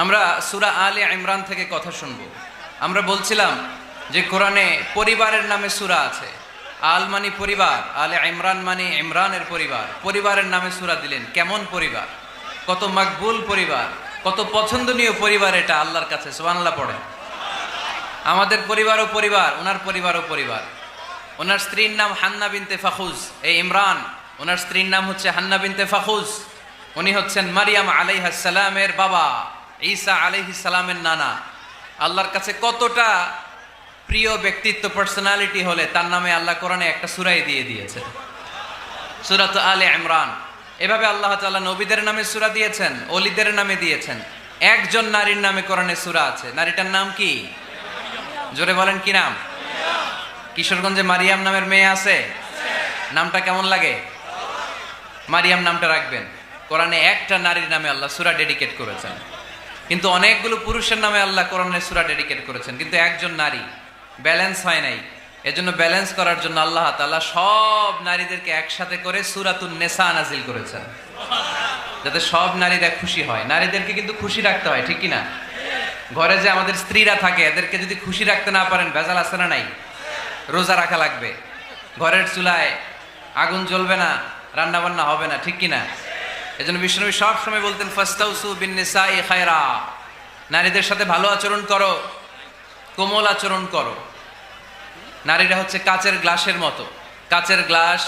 আমরা সূরা আলে ইমরান থেকে কথা শুনব। আমরা বলছিলাম যে কোরআনে পরিবারের নামে সূরা আছে। আল মানে পরিবার, আলে ইমরান মানে ইমরানের পরিবার। পরিবারের নামে সূরা দিলেন। কেমন পরিবার, কত মাকবুল পরিবার, কত পছন্দনীয় পরিবার এটা আল্লাহর কাছে। সুবহানাল্লাহ পড়েন। আমাদের পরিবারও পরিবার, ওনার পরিবারও পরিবার। ওনার স্ত্রীর নাম হান্না বিনতে ফাখুজ। এই ইমরান, ওনার স্ত্রীর নাম হচ্ছে হান্না বিনতে ফাখুজ। উনি হচ্ছেন মারিয়াম আলাইহিস সালামের বাবা, ঈসা আলাইহিস সালামের নানা। আল্লাহর কাছে কতটা প্রিয় ব্যক্তিত্ব, পার্সোনালিটি হলে তার নামে আল্লাহ কোরআনে একটা সূরাই দিয়ে দিয়েছে, সূরাত আলে ইমরান। এভাবে আল্লাহ তাআলা নবীদের নামে সূরা দিয়েছেন, ওলিদের নামে দিয়েছেন। একজন নারীর নামে কোরআনে সূরা আছে। নারীটার নাম কি? জোরে বলেন, কি নাম? কিশোরগঞ্জে মারিয়াম নামের মেয়ে আছে? নামটা কেমন লাগে? মারিয়াম নামটা রাখবেন। কোরআনে একটা নারীর নামে আল্লাহ সূরা ডেডিকেট করেছেন, কিন্তু অনেকগুলো পুরুষের নামে আল্লাহ কোরআনে সূরা ডেডিকেট করেছেন, কিন্তু একজন নারী। ব্যালেন্স হয় নাই। এজন্য ব্যালেন্স করার জন্য আল্লাহ তাআলা সব নারীদেরকে একসাথে করে সূরাতুন নিসা নাজিল করেছেন, যাতে সব নারীরা খুশি হয়। নারীদেরকে কিন্তু খুশি রাখতে হয়, ঠিক কি না? ঘরে যে আমাদের স্ত্রীরা থাকে, এদেরকে যদি খুশি রাখতে না পারেন, ভেজাল আছে না নাই? রোজা রাখা লাগবে, ঘরের চুলায় আগুন জ্বলবে না, রান্না বান্না হবে না, ঠিক কি না? এজন্য বিশ্বনবী সব সময় বলতেন ফাস্তাউসু বিন নিসাই খায়রা, নারীদের সাথে ভালো আচরণ করো, কোমল আচরণ করো। নারীরা হচ্ছে কাচের গ্লাসের মতো। কাচের গ্লাস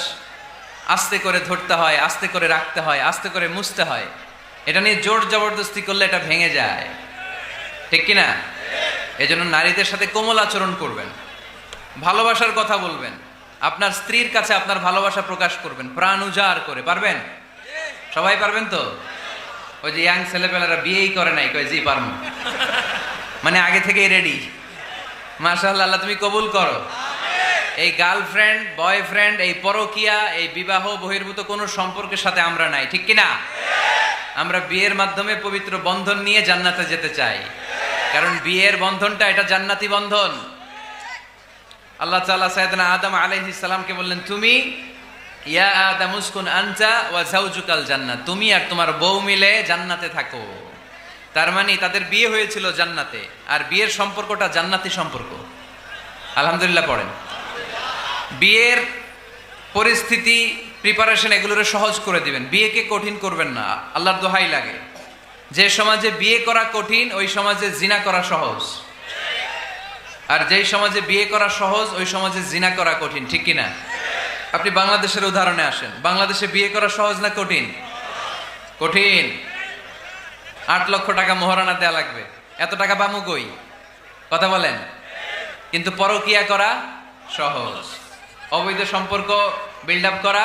আস্তে করে ধরতে হয়, আস্তে করে রাখতে হয়, আস্তে করে মুছতে হয়। এটা নিয়ে জোর জবরদস্তি করলে এটা ভেঙে যায়, ঠিক কি না? এজন্য নারীদের সাথে কোমল আচরণ করবেন, ভালোবাসার কথা বলবেন, আপনার স্ত্রীর কাছে আপনার ভালোবাসা প্রকাশ করবেন প্রাণ উজাড় করে। পারবেন? সবাই পারবেন তো? ওই যে ইয়াং ছেলেপেলেরা বিয়েই করে নাই, কয় জি পারবো, মানে আগে থেকেই রেডি। মাশাআল্লাহ, আল্লাহ তুমি কবুল করো। এই গার্লফ্রেন্ড, বয়ফ্রেন্ড, এই পরকিয়া, এই বিবাহ বহির্ভূত কোনো সম্পর্কের সাথে আমরা নাই, ঠিক কি না? আমরা বিয়ের মাধ্যমে পবিত্র বন্ধন নিয়ে জান্নাতে যেতে চাই, কারণ বিয়ের বন্ধনটা এটা জান্নাতি বন্ধন। আল্লাহ তাআলা সাইয়েদনা আদম আলাইহিস সালামকে বললেন, তুমি ইয়া আদম উসকুন আনতা ওয়া যাওজুকাল জান্নাত, তুমি আর তোমার বউ মিলে জান্নাতে থাকো। তার মানে তাদের বিয়ে হয়েছিল জান্নাতে, আর বিয়ের সম্পর্কটা জান্নাতি সম্পর্ক। আলহামদুলিল্লাহ পড়েন। বিয়ের পরিস্থিতি, প্রিপারেশন এগুলোরে সহজ করে দিবেন, বিয়েকে কঠিন করবেন না। আল্লাহর দোহাই লাগে, যে সমাজে বিয়ে করা কঠিন ওই সমাজে জিনা করা সহজ, আর যেই সমাজে বিয়ে করা সহজ ওই সমাজে জিনা করা কঠিন, ঠিক কি না? আপনি বাংলাদেশের উদাহরণে আসেন। বাংলাদেশে বিয়ে করা সহজ না কঠিন? কঠিন। 8 লক্ষ টাকা মোহরানা দেয়া লাগবে, এত টাকা পামু কই? কথা বলেন। কিন্তু পরকিয়া করা সহজ। অবৈধ সম্পর্ক বিল্ড আপ করা,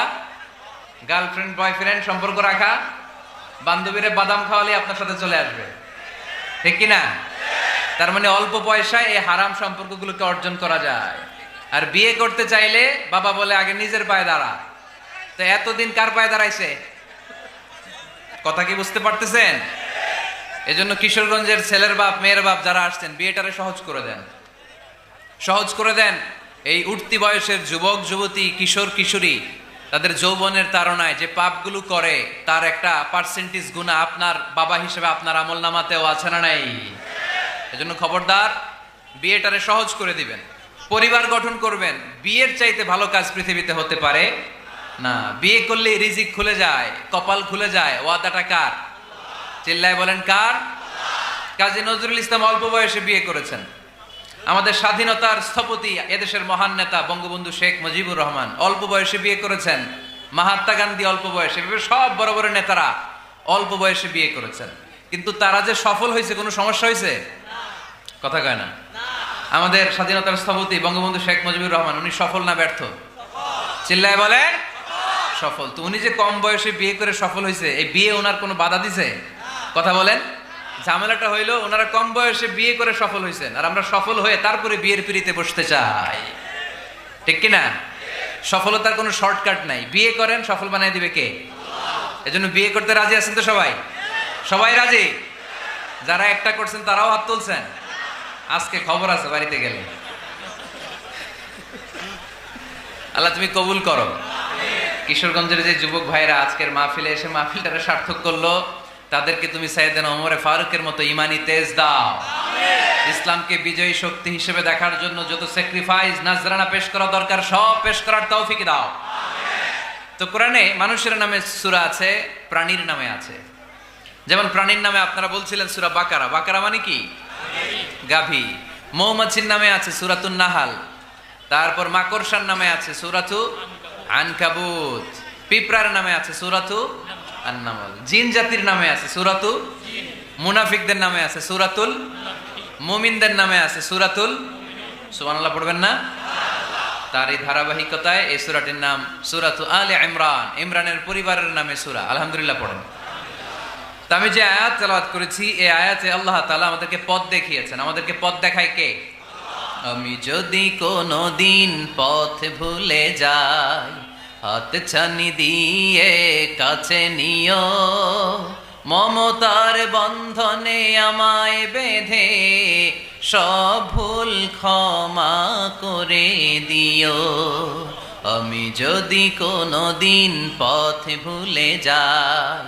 গার্লফ্রেন্ড বয়ফ্রেন্ড সম্পর্ক রাখা, বান্ধবীরে বাদাম খাওয়ালে আপনার সাথে চলে আসবে, ঠিক কি না? তার মানে অল্প পয়সায় এই হারাম সম্পর্কগুলোকে অর্জন করা যায়। আর বিয়ে করতে চাইলে বাবা বলে আগে নিজের পায়ে দাঁড়া। তো এতদিন কার পায়ে দাঁড়াইছে? কথা কি বুঝতে পারতেছেন? এজন্য কিশোরগঞ্জের ছেলের বাপ, মেয়ের বাপ যারা আসছেন, বিয়েটারে সহজ করে দেন, সহজ করে দেন। এই উঠতি বয়সের যুবক যুবতী, কিশোর কিশোরী, তাদের যৌবনের তাড়নায় যে পাপগুলো করে তার একটা পার্সেন্টেজ গুনাহ আপনার বাবা হিসেবে আপনার আমল নামাতেও আছে না নাই? এজন্য খবরদার, বিয়েটারে সহজ করে দিবেন, পরিবার গঠন করবেন। বিয়ের চাইতে ভালো কাজ পৃথিবীতে হতে পারে না। বিয়ে করলে রিজিক খুলে যায়, কপাল খুলে যায়। ওয়াদাটা কার? চিল্লায় বলেন কার? কাজী নজরুল ইসলাম অল্প বয়সে বিয়ে করেছেন। আমাদের স্বাধীনতার স্থপতি, এদেশের মহান নেতা বঙ্গবন্ধু শেখ মুজিবুর রহমান অল্প বয়সে বিয়ে করেছেন। মহাত্মা গান্ধী অল্প বয়সে, সব বড় বড় নেতারা অল্প বয়সে বিয়ে করেছেন। কিন্তু তারা যে সফল হয়েছে, কোনো সমস্যা হয়েছে? কথা কয় না। আমাদের স্বাধীনতার স্থপতি বঙ্গবন্ধু শেখ মুজিবুর রহমান, উনি সফল না ব্যর্থ? চিল্লায় বলেন সফল। তো উনি যে কম বয়সে বিয়ে করে সফল হয়েছে, এই বিয়ে ওনার কোনো বাধা দিছে? কথা বলেন। ঝামেলাটা হইলো ওনারা কম বয়সে বিয়ে করে সফল হয়েছেন, আর আমরা সফল হয়ে তারপরে বিয়ের পিড়িতে বসতে চাই, ঠিক কিনা? সফলতার কোনো শর্টকাট নাই। বিয়ে করেন, সফল বানিয়ে দিবে কে? এজন্য বিয়ে করতে রাজি আছেন তো সবাই? সবাই রাজি? যারা একটা করছেন তারাও হাত তুলছেন। আজকে খবর আছে বাড়িতে গেলে। আল্লাহ তুমি কবুল করো। কিশোরগঞ্জের যে যুবক ভাইরা আজকের মাহফিলে এসে মাহফিলটারে সার্থক করলো, তাদেরকে তুমি সাইয়েদনা ওমর ফারুকের মতো ইমানি তেজ দাও। ইসলামকে বিজয়ী শক্তি হিসেবে দেখার জন্য যত স্যাক্রিফাইস নাজরানা পেশ করা দরকার সব পেশ করার তৌফিক দাও। তো কোরআনে মানুষের নামে সূরা আছে, প্রাণীর নামে আছে। যেমন প্রাণীর নামে আপনারা বলছিলেন সূরা বাকারা। বাকারা মানে কি? গাভী। মৌমাছির নামে আছে সূরাতুন নাহাল। তারপর মাকড়সার নামে আছে সূরাতু আনকাবুত। পিঁপড়ার নামে আছে সূরাতু আন-নামল। জিন জাতির নামে আছে সূরাতু জিন। মুনাফিকদের নামে আছে সূরাতুল মুমিনদের নামে আছে সূরাতুল সুবহানাল্লাহ পড়বেন না? তার এই ধারাবাহিকতায় এই সূরাটির নাম সূরাতু আলে ইমরান। ইমরানের পরিবারের নামে সূরা। আলহামদুলিল্লাহ পড়েন। তো আমি যে আয়াত তেলাওয়াত করেছি এই আয়াতে আল্লাহ তাআলা আমাদেরকে পথ দেখিয়েছেন। আমাদেরকে পথ দেখায় কে? আমি যদি কোনো দিন পথ ভুলে যাই, হাত ছানি দিয়ে কাছে নিও, মমতার বন্ধনে আমায় বেঁধে সব ভুল ক্ষমা করে দিও। আমি যদি কোনো দিন পথ ভুলে যাই,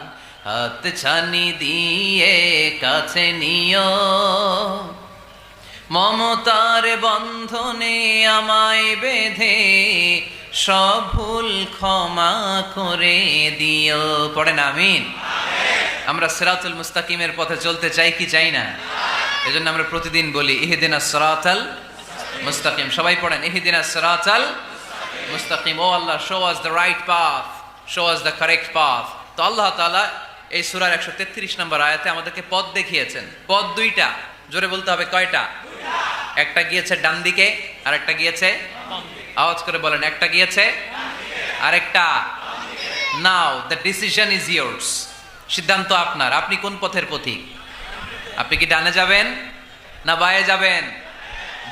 হাত ছানি দিয়ে কাছে নিও, মমতার বন্ধনে আমায় বেঁধে সব ভুল ক্ষমা করে দিও। পড়েন আমিন। আমরা সিরাতুল মুস্তাকিমের পথে চলতে চাই কি চাই না? এজন্য আমরা প্রতিদিন বলি ইহদিনাস সিরাতাল মুস্তাকিম। সবাই পড়েন ইহদিনাস সিরাতাল মুস্তাকিম। ও Allah, show us the right path, show us the correct path. তো আল্লাহ তাআলা এই সূরার 133 নম্বর আয়াতে আমাদেরকে পথ দেখিয়েছেন। পথ দুইটা, জোরে বলতে হবে কয়টা? একটা গিয়েছে ডান দিকে আর একটা গিয়েছে, আওয়াজ করে বলেন, একটা গিয়েছে আরেকটা। নাও দ্য ডিসিশন ইজ ইয়ার্স। সিদ্ধান্ত আপনার। আপনি কোন পথের পথিক? আপনি কি ডানে যাবেন না বায়ে যাবেন?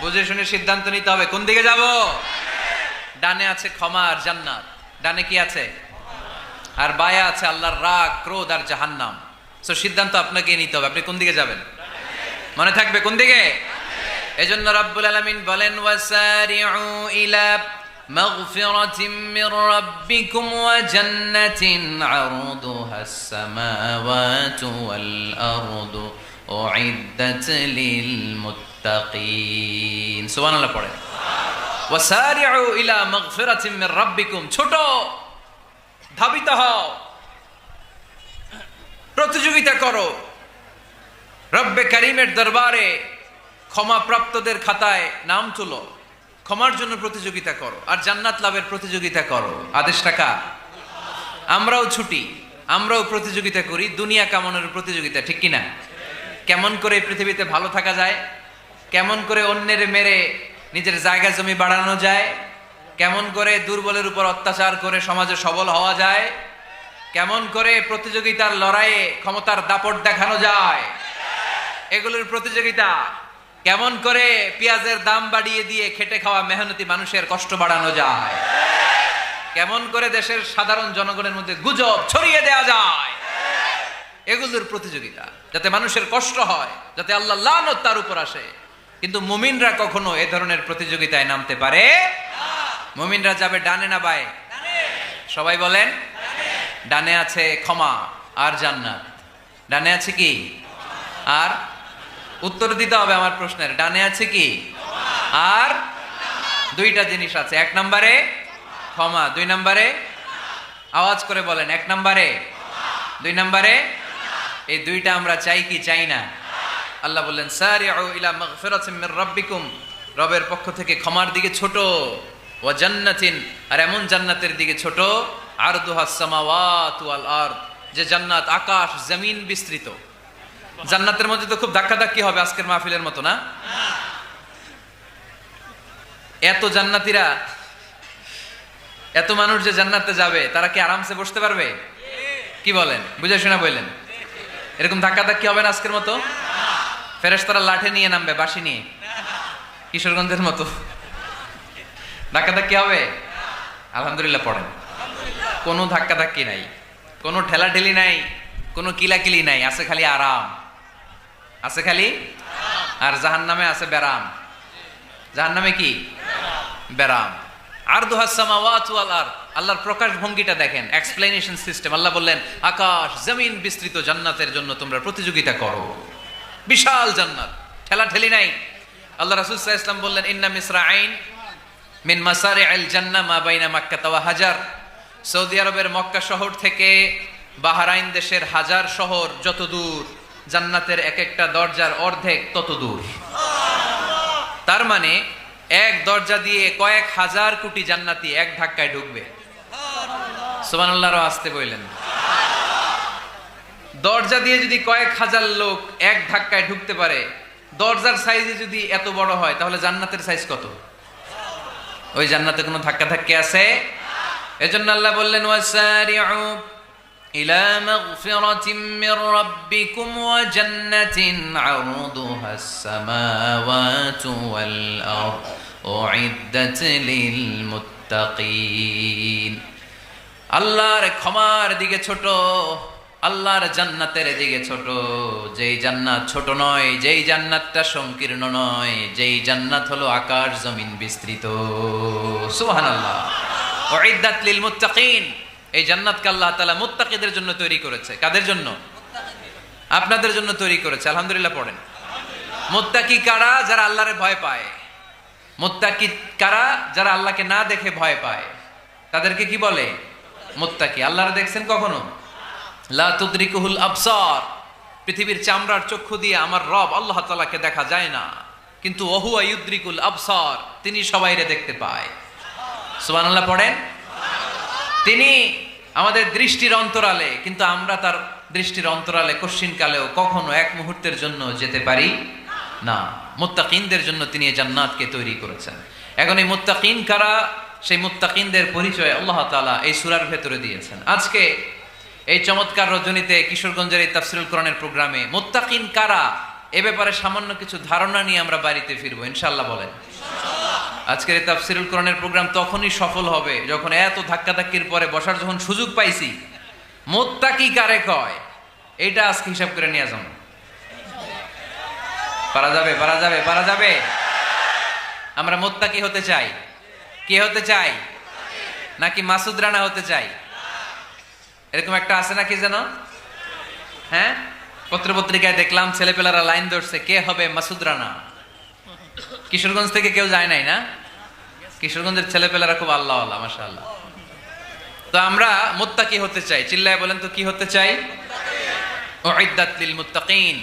বুঝে শুনে সিদ্ধান্ত নিতে হবে। কোন দিকে যাব? ডানে আছে ক্ষমা আর জান্নাত। ডানে কি আছে? আর বায়ে আছে আল্লাহর রাগ, ক্রোধ আর জাহান্নাম। সো সিদ্ধান্ত আপনাকে নিতে হবে। আপনি কোন দিকে যাবেন? মনে থাকবে কোন দিকে? এজন্য রাব্বুল আলামিন বলেন ওয়াসারিউ ইলা মাগফিরাতিম মির রাব্বিকুম ওয়া জান্নাতিন আরদুহাস সামাওয়াতু ওয়াল আরদু উইদ্দাত লিল মুত্তাকিন। সুবহানাল্লাহ পড়ে। ওয়াসারিউ ইলা মাগফিরাতিম মির রাব্বিকুম। ছোট, ধাবিত হও, প্রতিযোগিতা করো রব্বে কারীমের দরবারে। ক্ষমা প্রাপ্তদের খাতায় নাম তুলো, ক্ষমার জন্য প্রতিযোগিতা করো আর জান্নাত লাভের প্রতিযোগিতা করো। আদেশটা কার? আমরাও ছুটি, আমরাও প্রতিযোগিতা করি, দুনিয়া কামানোর প্রতিযোগিতা, ঠিক কিনা? কেমন করে পৃথিবীতে ভালো থাকা যায়, কেমন করে অন্যের মেরে নিজের জায়গা জমি বাড়ানো যায়, কেমন করে দুর্বলের উপর অত্যাচার করে সমাজে সবল হওয়া যায়, কেমন করে প্রতিযোগিতার লড়াইয়ে ক্ষমতার দাপট দেখানো যায়, এগুলোর প্রতিযোগিতা। কেমন করে পেঁয়াজের দাম বাড়িয়ে দিয়ে খেটে খাওয়া মেহনতি মানুষের কষ্ট বাড়ানো যায়, কেমন করে দেশের সাধারণ জনগণের মধ্যে গুজব ছড়িয়ে দেওয়া যায়, এগুলোর প্রতিযোগিতা, যাতে মানুষের কষ্ট হয়, যাতে আল্লাহ লানত তার উপর আসে। কিন্তু মুমিনরা কখনো এ ধরনের প্রতিযোগিতায় নামতে পারে না। মুমিনরা যাবে ডানে না বায়ে? সবাই বলেন। ডানে আছে ক্ষমা আর জান্নাত। ডানে আছে কি? আর উত্তর দিতে হবে আমার প্রশ্নের। ডানে আছে কি? আর দুইটা জিনিস আছে। এক নম্বরে ক্ষমা, দুই নম্বরে, আওয়াজ করে বলেন, এক নম্বরে, দুই নম্বরে। এই দুইটা আমরা চাই কি চাই না? আল্লাহ বললেন সারিউ ইলা মাগফিরাতিম মির রাব্বিকুম, রবের পক্ষ থেকে ক্ষমার দিকে ছোট, ওয়া জান্নাতিন, আর এমন জান্নাতের দিকে ছোট, আরদুহাস সামাওয়াতু ওয়াল আরদ, যে জান্নাত আকাশ জমিন বিস্তৃত। জান্নাতের মধ্যে তো খুব ধাক্কাধাক্কি হবে আজকের মাহফিলের মতো না? এত জান্নাতীরা, এত মানুষ যে জান্নাতে যাবে, তারা কি আরামসে বসতে পারবে? কি বলেন? বুঝে শোনা বললেন। এরকম ধাক্কাধাক্কি হবে না আজকের মতো? ফেরেশতারা লাঠি নিয়ে নামবে, বাঁশি নিয়ে, কিশোরগঞ্জের মতো ধাক্কাধাক্কি হবে? আলহামদুলিল্লাহ পড়েন। কোনো ধাক্কাধাক্কি নাই, কোনো ঠেলাঠেলি নাই, কোনো কিলাকিলি নাই, আছে খালি আরাম, আছে খালি। আর জাহান্নামে আছে বেরাম। জাহান্নামে কি? বেরাম। আরদুহাস সামাওয়াতু ওয়াল আরদ, আল্লাহর প্রকাশ ভঙ্গিটা দেখেন, এক্সপ্লেনেশন সিস্টেম। আল্লাহ বললেন আকাশ জমিন বিস্তৃত জান্নাতের জন্য তোমরা প্রতিযোগিতা করো। বিশাল জান্নাত, ঠেলা ঠেলি নাই। আল্লাহ রাসূল সাল্লাল্লাহু আলাইহি ওয়াসাল্লাম বললেন ইন্না মিসরাঈন মিন মাসারি'আল জান্নাহ মা বাইনা মাক্কা ওয়া হাজার। সৌদি আরবের মক্কা শহর থেকে বাহরাইন দেশের হাজার শহর যত দূর, জান্নাতের এক একটা দরজার অর্ধেক তত দূর। তার মানে এক দরজা দিয়ে কয়েক হাজার কোটি জান্নাতি এক ধাক্কায় ঢুকবে। সুবহানাল্লাহর আসতে বললেন, দরজা দিয়ে যদি কয়েক হাজার লোক এক ধাক্কায় ঢুকতে পারে, দরজার সাইজে যদি এত বড় হয়, তাহলে জান্নাতের সাইজ কত? ওই জান্নাতে কোনো ধাক্কা ধাক্কি আছে? এজন্য আল্লাহ বললেন ওয়াসারিউ ইলা মাগফিরাতিম মির রাব্বিকুম ওয়া জান্নাতিন আরদুহাস সামাওয়াতু ওয়াল আরদ উইদ্দাত লিল মুত্তাকিন। আল্লাহর ক্ষমার দিকে ছোট, আল্লাহর জান্নাতের দিকে ছোট। যেই জান্নাত ছোট নয়, যেই জান্নাতটা সংকীর্ণ নয়, যেই জান্নাত হলো আকাশ জমিন বিস্তৃত। সুবহানাল্লাহ। উইদ্দাত লিল মুত্তাকিন, এই জান্নাতকে আল্লাহ তাআলা মুত্তাকিদের জন্য তৈরি করেছে। কাদের জন্য? আপনাদের জন্য তৈরি করেছে। আলহামদুলিল্লাহ পড়েন। মুত্তাকি কারা? যারা আল্লাহরে ভয় পায়। মুত্তাকি কারা? যারা আল্লাহকে না দেখে ভয় পায়, তাদেরকে কি বলে? মুত্তাকি। আল্লাহরে দেখছেন কখনো? লা তুদরিকুহুল আবসার, পৃথিবীর চামড়ার চক্ষু দিয়ে আমার রব আল্লাহ তাআলাকে দেখা যায় না, কিন্তু ওহুয়া ইউদরিকুল আবসার, তিনি সবাইরে দেখতে পায়। সুবহানাল্লাহ পড়েন। তিনি আমাদের দৃষ্টির অন্তরালে, কিন্তু আমরা তার দৃষ্টির অন্তরালে কশ্চিনকালেও কখনো এক মুহূর্তের জন্য যেতে পারি না। মুত্তাকিনদের জন্য তিনি এই জান্নাতকে তৈরি করেছেন। এখন এই মুত্তাকিন কারা, সেই মুত্তাকিনদের পরিচয় আল্লাহ তাআলা এই সূরার ভেতরে দিয়েছেন। আজকে এই চমৎকার রজনীতে কিশোরগঞ্জের এই তাফসীরুল কোরআনের প্রোগ্রামে মুত্তাকিন কারা এ ব্যাপারে সামান্য কিছু ধারণা নিয়ে আমরা বাড়িতে ফিরবো ইনশাআল্লাহ। বলেন আজকের এই তাফসীরুল কোরআনের প্রোগ্রাম তখনই সফল হবে যখন এত ধাক্কাধাক্কির পরে বসার যখন সুযোগ পাইছি, মুত্তাকি কারে কয় এটা আজকে হিসাব করে নিয়ে যান। পারা যাবে? পারা যাবে? পারা যাবে? আমরা মুত্তাকি হতে চাই। কে হতে চাই? নাকি মাসুদ রানা হতে চাই? এরকম একটা আছে নাকি যেন? হ্যাঁ, পত্রপত্রিকায় দেখলাম ছেলেপেলারা লাইন ধরছে, কে হবে মাসুদ রানা। কিশোরগঞ্জ থেকে কেউ যায় নাই না? কিশোরগঞ্জের ছেলেপেলারা খুব আল্লাহ আল্লাহ, মাশাআল্লাহ। তো আমরা মুত্তাকি হতে চাই। চিল্লায় বলেন তো কি হতে চাই? উইদ্দাত লিল মুত্তাকিন।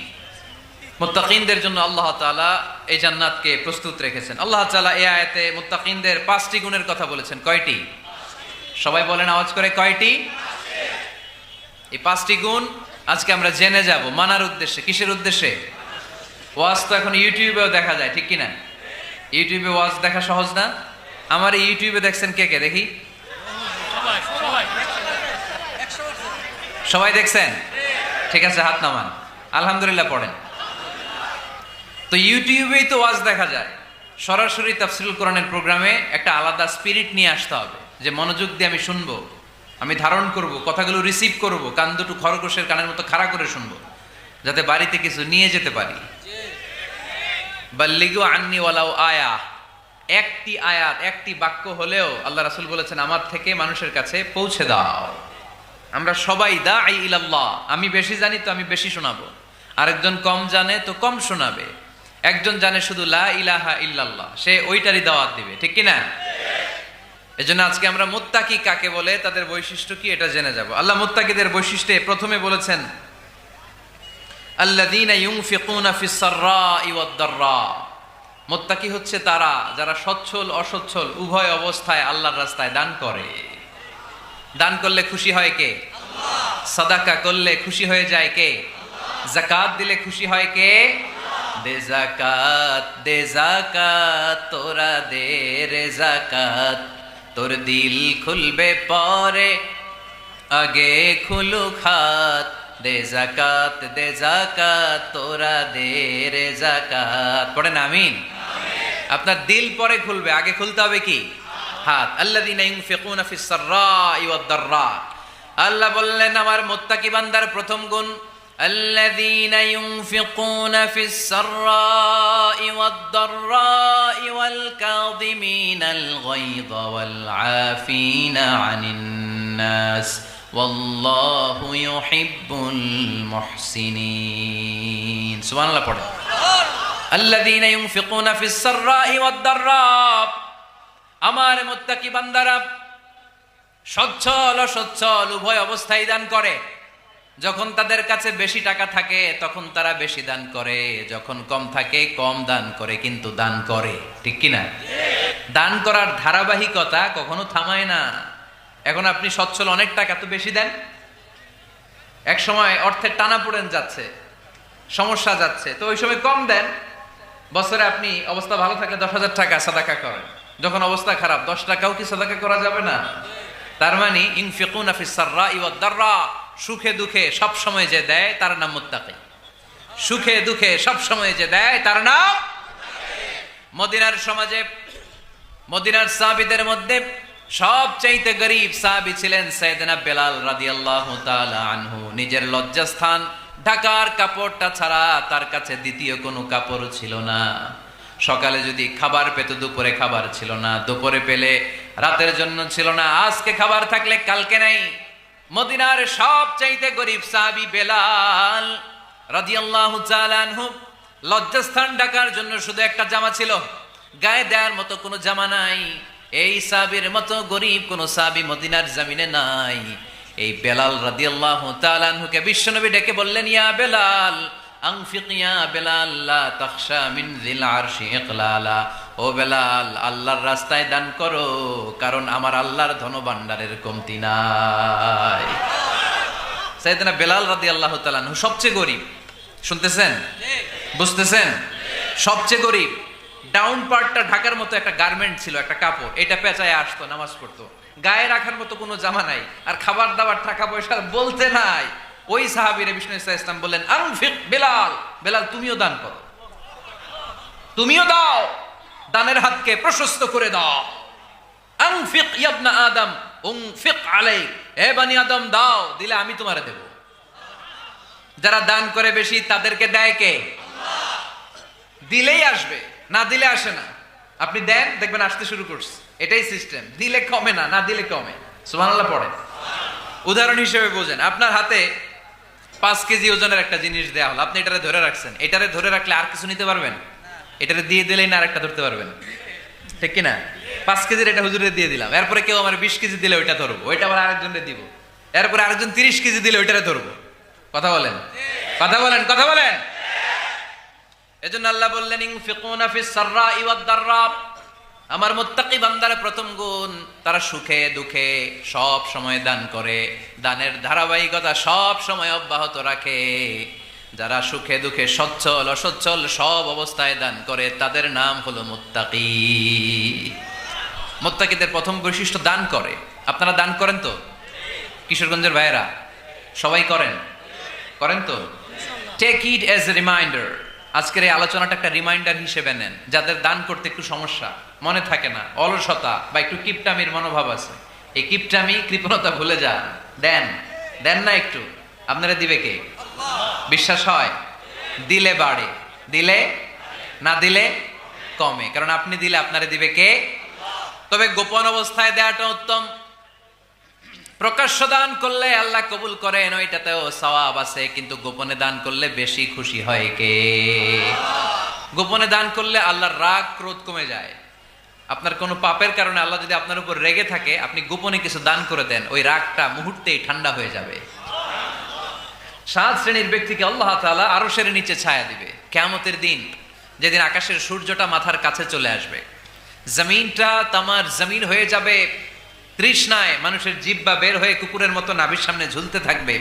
মুত্তাকিনদের জন্য আল্লাহ তাআলা এই জান্নাতকে প্রস্তুত রেখেছেন। আল্লাহ তাআলা এই আয়াতে মুত্তাকিনদের 5টি গুণের কথা বলেছেন। কয়টি? সবাই বলেন আওয়াজ করে, কয়টি? এই 5টি গুণ আজকে আমরা জেনে যাব মানার উদ্দেশ্যে। কিসের উদ্দেশ্যে? ওয়াজ তো এখন ইউটিউবেও দেখা যায়, ঠিক কিনা? ইউটিউবে ওয়াজ দেখা সহজ না? আমার এই ইউটিউবে দেখছেন কে কে? দেখি সবাই দেখছেন? ঠিক আছে, হাত নামান। আলহামদুলিল্লাহ পড়েন। তো ইউটিউবেই তো ওয়াজ দেখা যায়। সরাসরি তাফসীরুল কোরআনের প্রোগ্রামে একটা আলাদা স্পিরিট নিয়ে আসতে হবে, যে মনোযোগ দিয়ে আমি শুনবো, আমি ধারণ করব, কথাগুলো রিসিভ করব, কান দুটো খরগোশের কানের মতো খাড়া করে শুনবো, যাতে বাড়িতে কিছু নিয়ে যেতে পারি। বাল্লিগু আন্নি ওয়ালাউ আয়া, একটি আয়াত, একটি বাক্য হলেও আল্লাহ রাসূল বলেছেন আমার থেকে মানুষের কাছে পৌঁছে দাও। আমরা সবাই দাঈ ইলাল্লাহ। আমি বেশি জানি তো আমি বেশি শোনাবো, আরেকজন কম জানে তো কম শোনাবে। একজন জানে শুধু লা ইলাহা ইল্লাল্লাহ, সে ওইটারই দাওয়াত দিবে, ঠিক কিনা? এজন্য আজকে আমরা মুত্তাকি কাকে বলে, তাদের বৈশিষ্ট্য কি, এটা জেনে যাব। আল্লাহ মুত্তাকিদের বৈশিষ্ট্যে প্রথমে বলেছেন আল্লাযীনা ইউনফিকুনা ফিস সাররাই ওয়াদ দাররা। মুত্তাকি হচ্ছে তারা যারা সচ্ছল অসচ্ছল উভয় অবস্থায় আল্লাহর রাস্তায় দান করে। দান করলে খুশি হয় কে? আল্লাহ। সাদাকা করলে খুশি হয়ে যায় কে? আল্লাহ। যাকাত দিলে খুশি হয় কে? দে যাকাত, দে যাকাত, তোরা দে রে যাকাত, তোর দিল খুলবে পরে আগে খুলুক হাত। দে যাকাত, দে যাকাত, তোরা দে রে যাকাত। পড়েন আমিন। আপনার দিল পরে খুলবে, আগে খুলতে হবে কি? হাত। আল্লাযীনা ইউনফিকুনা ফিস সাররাই ওয়াদ দাররা। আল্লাহ বললেন আমার মুত্তাকি বান্দার প্রথম গুণ الذين ينفقون في السراء والضراء والكاظمين الغيظ والعافين عن الناس والله يحب المحسنين سبحان الله পড়ে الذين ينفقون في السراء والضراء আমার মুত্তাকি বান্দারা সচ্ছল অসচ্ছল উভয় অবস্থায় দান করে। যখন তাদের কাছে বেশি টাকা থাকে তখন তারা বেশি দান করে, যখন কম থাকে কম দান করে, কিন্তু দান করে, ঠিক কি না? দান করার ধারাবাহিকতা কখনো থামায় না। এখন আপনি সচ্ছল, অনেক টাকা তো বেশি দেন, এক সময় অর্থের টানাপোড়েন যাচ্ছে, সমস্যা যাচ্ছে, তো ওই সময় কম দেন। বছরে আপনি অবস্থা ভালো থাকলে 10,000 টাকা সাদাকা করেন, যখন অবস্থা খারাপ 10 টাকাও কি সাদাকা করা যাবে না? তার মানে ইনফিকুনা ফিস সাররাই ওয়াদ দাররা, সুখে দুঃখে সব সময় যে দেয় তার নাম মুত্তাকি। সুখে দুঃখে সব সময় যে দেয় তার নাম। মদিনার সমাজে, মদিনার সাহাবীদের মধ্যে সবচাইতে গরীব সাহাবী ছিলেন সাইয়েদনা বেলাল রাদিয়াল্লাহু তাআলা আনহু। নিজের লজ্জাস্থান ঢাকার কাপড়টা ছাড়া তার কাছে দ্বিতীয় কোনো কাপড় ছিল না। সকালে যদি খাবার পেত, দুপুরে খাবার ছিল না, দুপুরে পেলে রাতের জন্য ছিল না, আজকে খাবার থাকলে কালকে নাই। মদিনার সবচাইতে গরীব সাহাবী বেলাল রাদিয়াল্লাহু তাআলা আনহু, লজ্জাস্থান ঢাকার জন্য শুধু একটা জামা ছিল, গায়ে দেওয়ার মতো কোনো জামা নাই। এই সাহাবীর মতো গরীব কোন সাহাবী মদিনার জমিনে নাই। এই বেলাল রাদিয়াল্লাহু তাআলা আনহুকে বিশ্বনবী ডেকে বললেন, ইয়া বেলাল আনফিক ইয়া বেলাল লা তাখশা মিন যিল আরশি ইকলালা। ও বেলাল, আল্লাহর রাস্তায় দান করো, কারণ আমার আল্লাহর ধনভাণ্ডারের কমতি নাই। সাইয়েদনা বেলাল রাদিয়াল্লাহু তাআলা আনহু সবচেয়ে গরীব। শুনতেছেন? বুঝতেছেন? সবচেয়ে গরীব। ডাউন পার্টটা ঢাকার মতো একটা গার্মেন্ট ছিল, একটা কাপড়, এটা পেঁচায় আসতো, নামাজ পড়তো, গায়ে রাখার মতো কোনো জামা নাই, আর খাবার দাবার টাকা পয়সা বলতে নাই। ওই সাহাবীরে বিষ্ণু ইসলাম বললেন, আনফিক বেলাল, বেলাল তুমিও দান করো, তুমিও দাও, দানের হাতকে প্রশস্ত করে দাও। আনফিক ইবনা আদম উনফিক আলাইক, হে বনি আদম দাও, দিলে আমি তোমারে দেব। যারা দান করে বেশি তাদেরকে দেয় কে? আল্লাহ। দিলেই আসবে, না দিলে আসে না। আপনি দেন, দেখবেন আসতে শুরু করছে, এটাই সিস্টেম। দিলে কমে না, না দিলে কমে। সুবহানাল্লাহ পড়ে। উদাহরণ হিসেবে বোঝেন, আপনার হাতে 5 কেজি ওজনের একটা জিনিস দেয়া হলো, আপনি এটারে ধরে রাখছেন, এটারে ধরে রাখলে আর কিছু নিতে পারবেন? এটারে দিয়ে দিলেই না আরেকটা ধরতে পারবেন, ঠিক কিনা? 5 কেজির এটা হুজুরে দিয়ে দিলাম, এরপরে কেউ আমার 20 কেজি দিলে ওইটা ধরবো, ওইটা আবার আরেকজনকে দিব, এরপরে আরেকজন 30 কেজি দিলে ওইটারে ধরবো। কথা বলেন, কথা বলেন, কথা বলেন। এজন্য আল্লাহ বললেন, ইনফিকুনা ফিস সাররাই ওয়াদ দাররা, আমার মুত্তাকি বান্দার প্রথম গুণ, তারা সুখে দুঃখে সব সময় দান করে, দানের ধারাবাহিকতা সব সময় অব্যাহত রাখে। যারা সুখে দুঃখে সচ্ছল অসচ্ছল সব অবস্থায় দান করে, তাদের নাম হলো মুত্তাকি। মুত্তাকিদের প্রথম বৈশিষ্ট্য দান করে। আপনারা দান করেন তো? কিশোরগঞ্জের ভাইয়েরা সবাই করেন? করেন তো? Take it as a reminder. আজকের এই আলোচনাটা একটা রিমাইন্ডার হিসেবে নেন। যাদের দান করতে একটু সমস্যা, মনে থাকে না, অলসতা বা একটু কিপটামির মনোভাব আছে, এই কিপটামি কৃপণতা ভুলে যান, দেন। দেন না একটু, আপনারা দিবে কে? বিশ্বাস হয়? দিলে বাড়ে, দিলে না দিলে কমে, কারণ আপনি দিলে আপনারে দিবে কে? তবে গোপন অবস্থায় দেওয়াটা উত্তম। প্রকাশ্য দান করলে আল্লাহ কবুল করেন, ওইটাতেও সওয়াব আছে, কিন্তু গোপনে দান করলে বেশি খুশি হয় কে? গোপনে দান করলে আল্লাহর রাগ ক্রোধ কমে যায়। আপনার কোনো পাপের কারণে আল্লাহ যদি আপনার উপর রেগে থাকে, আপনি গোপনে কিছু দান করে দেন, ওই রাগটা মুহূর্তেই ঠান্ডা হয়ে যাবে। 7 শ্রেণীর ব্যক্তিকে আল্লাহ তাআলা আরশের নিচে ছায়া দিবে কিয়ামতের দিন, যেদিন আকাশের সূর্যটা মাথার কাছে চলে আসবে, জমিনটা তামার জমিন হয়ে যাবে, তৃষ্ণায় মানুষের জিহ্বা বের হয়ে কুকুরের মতো নাভির সামনে ঝুলতে থাকবে।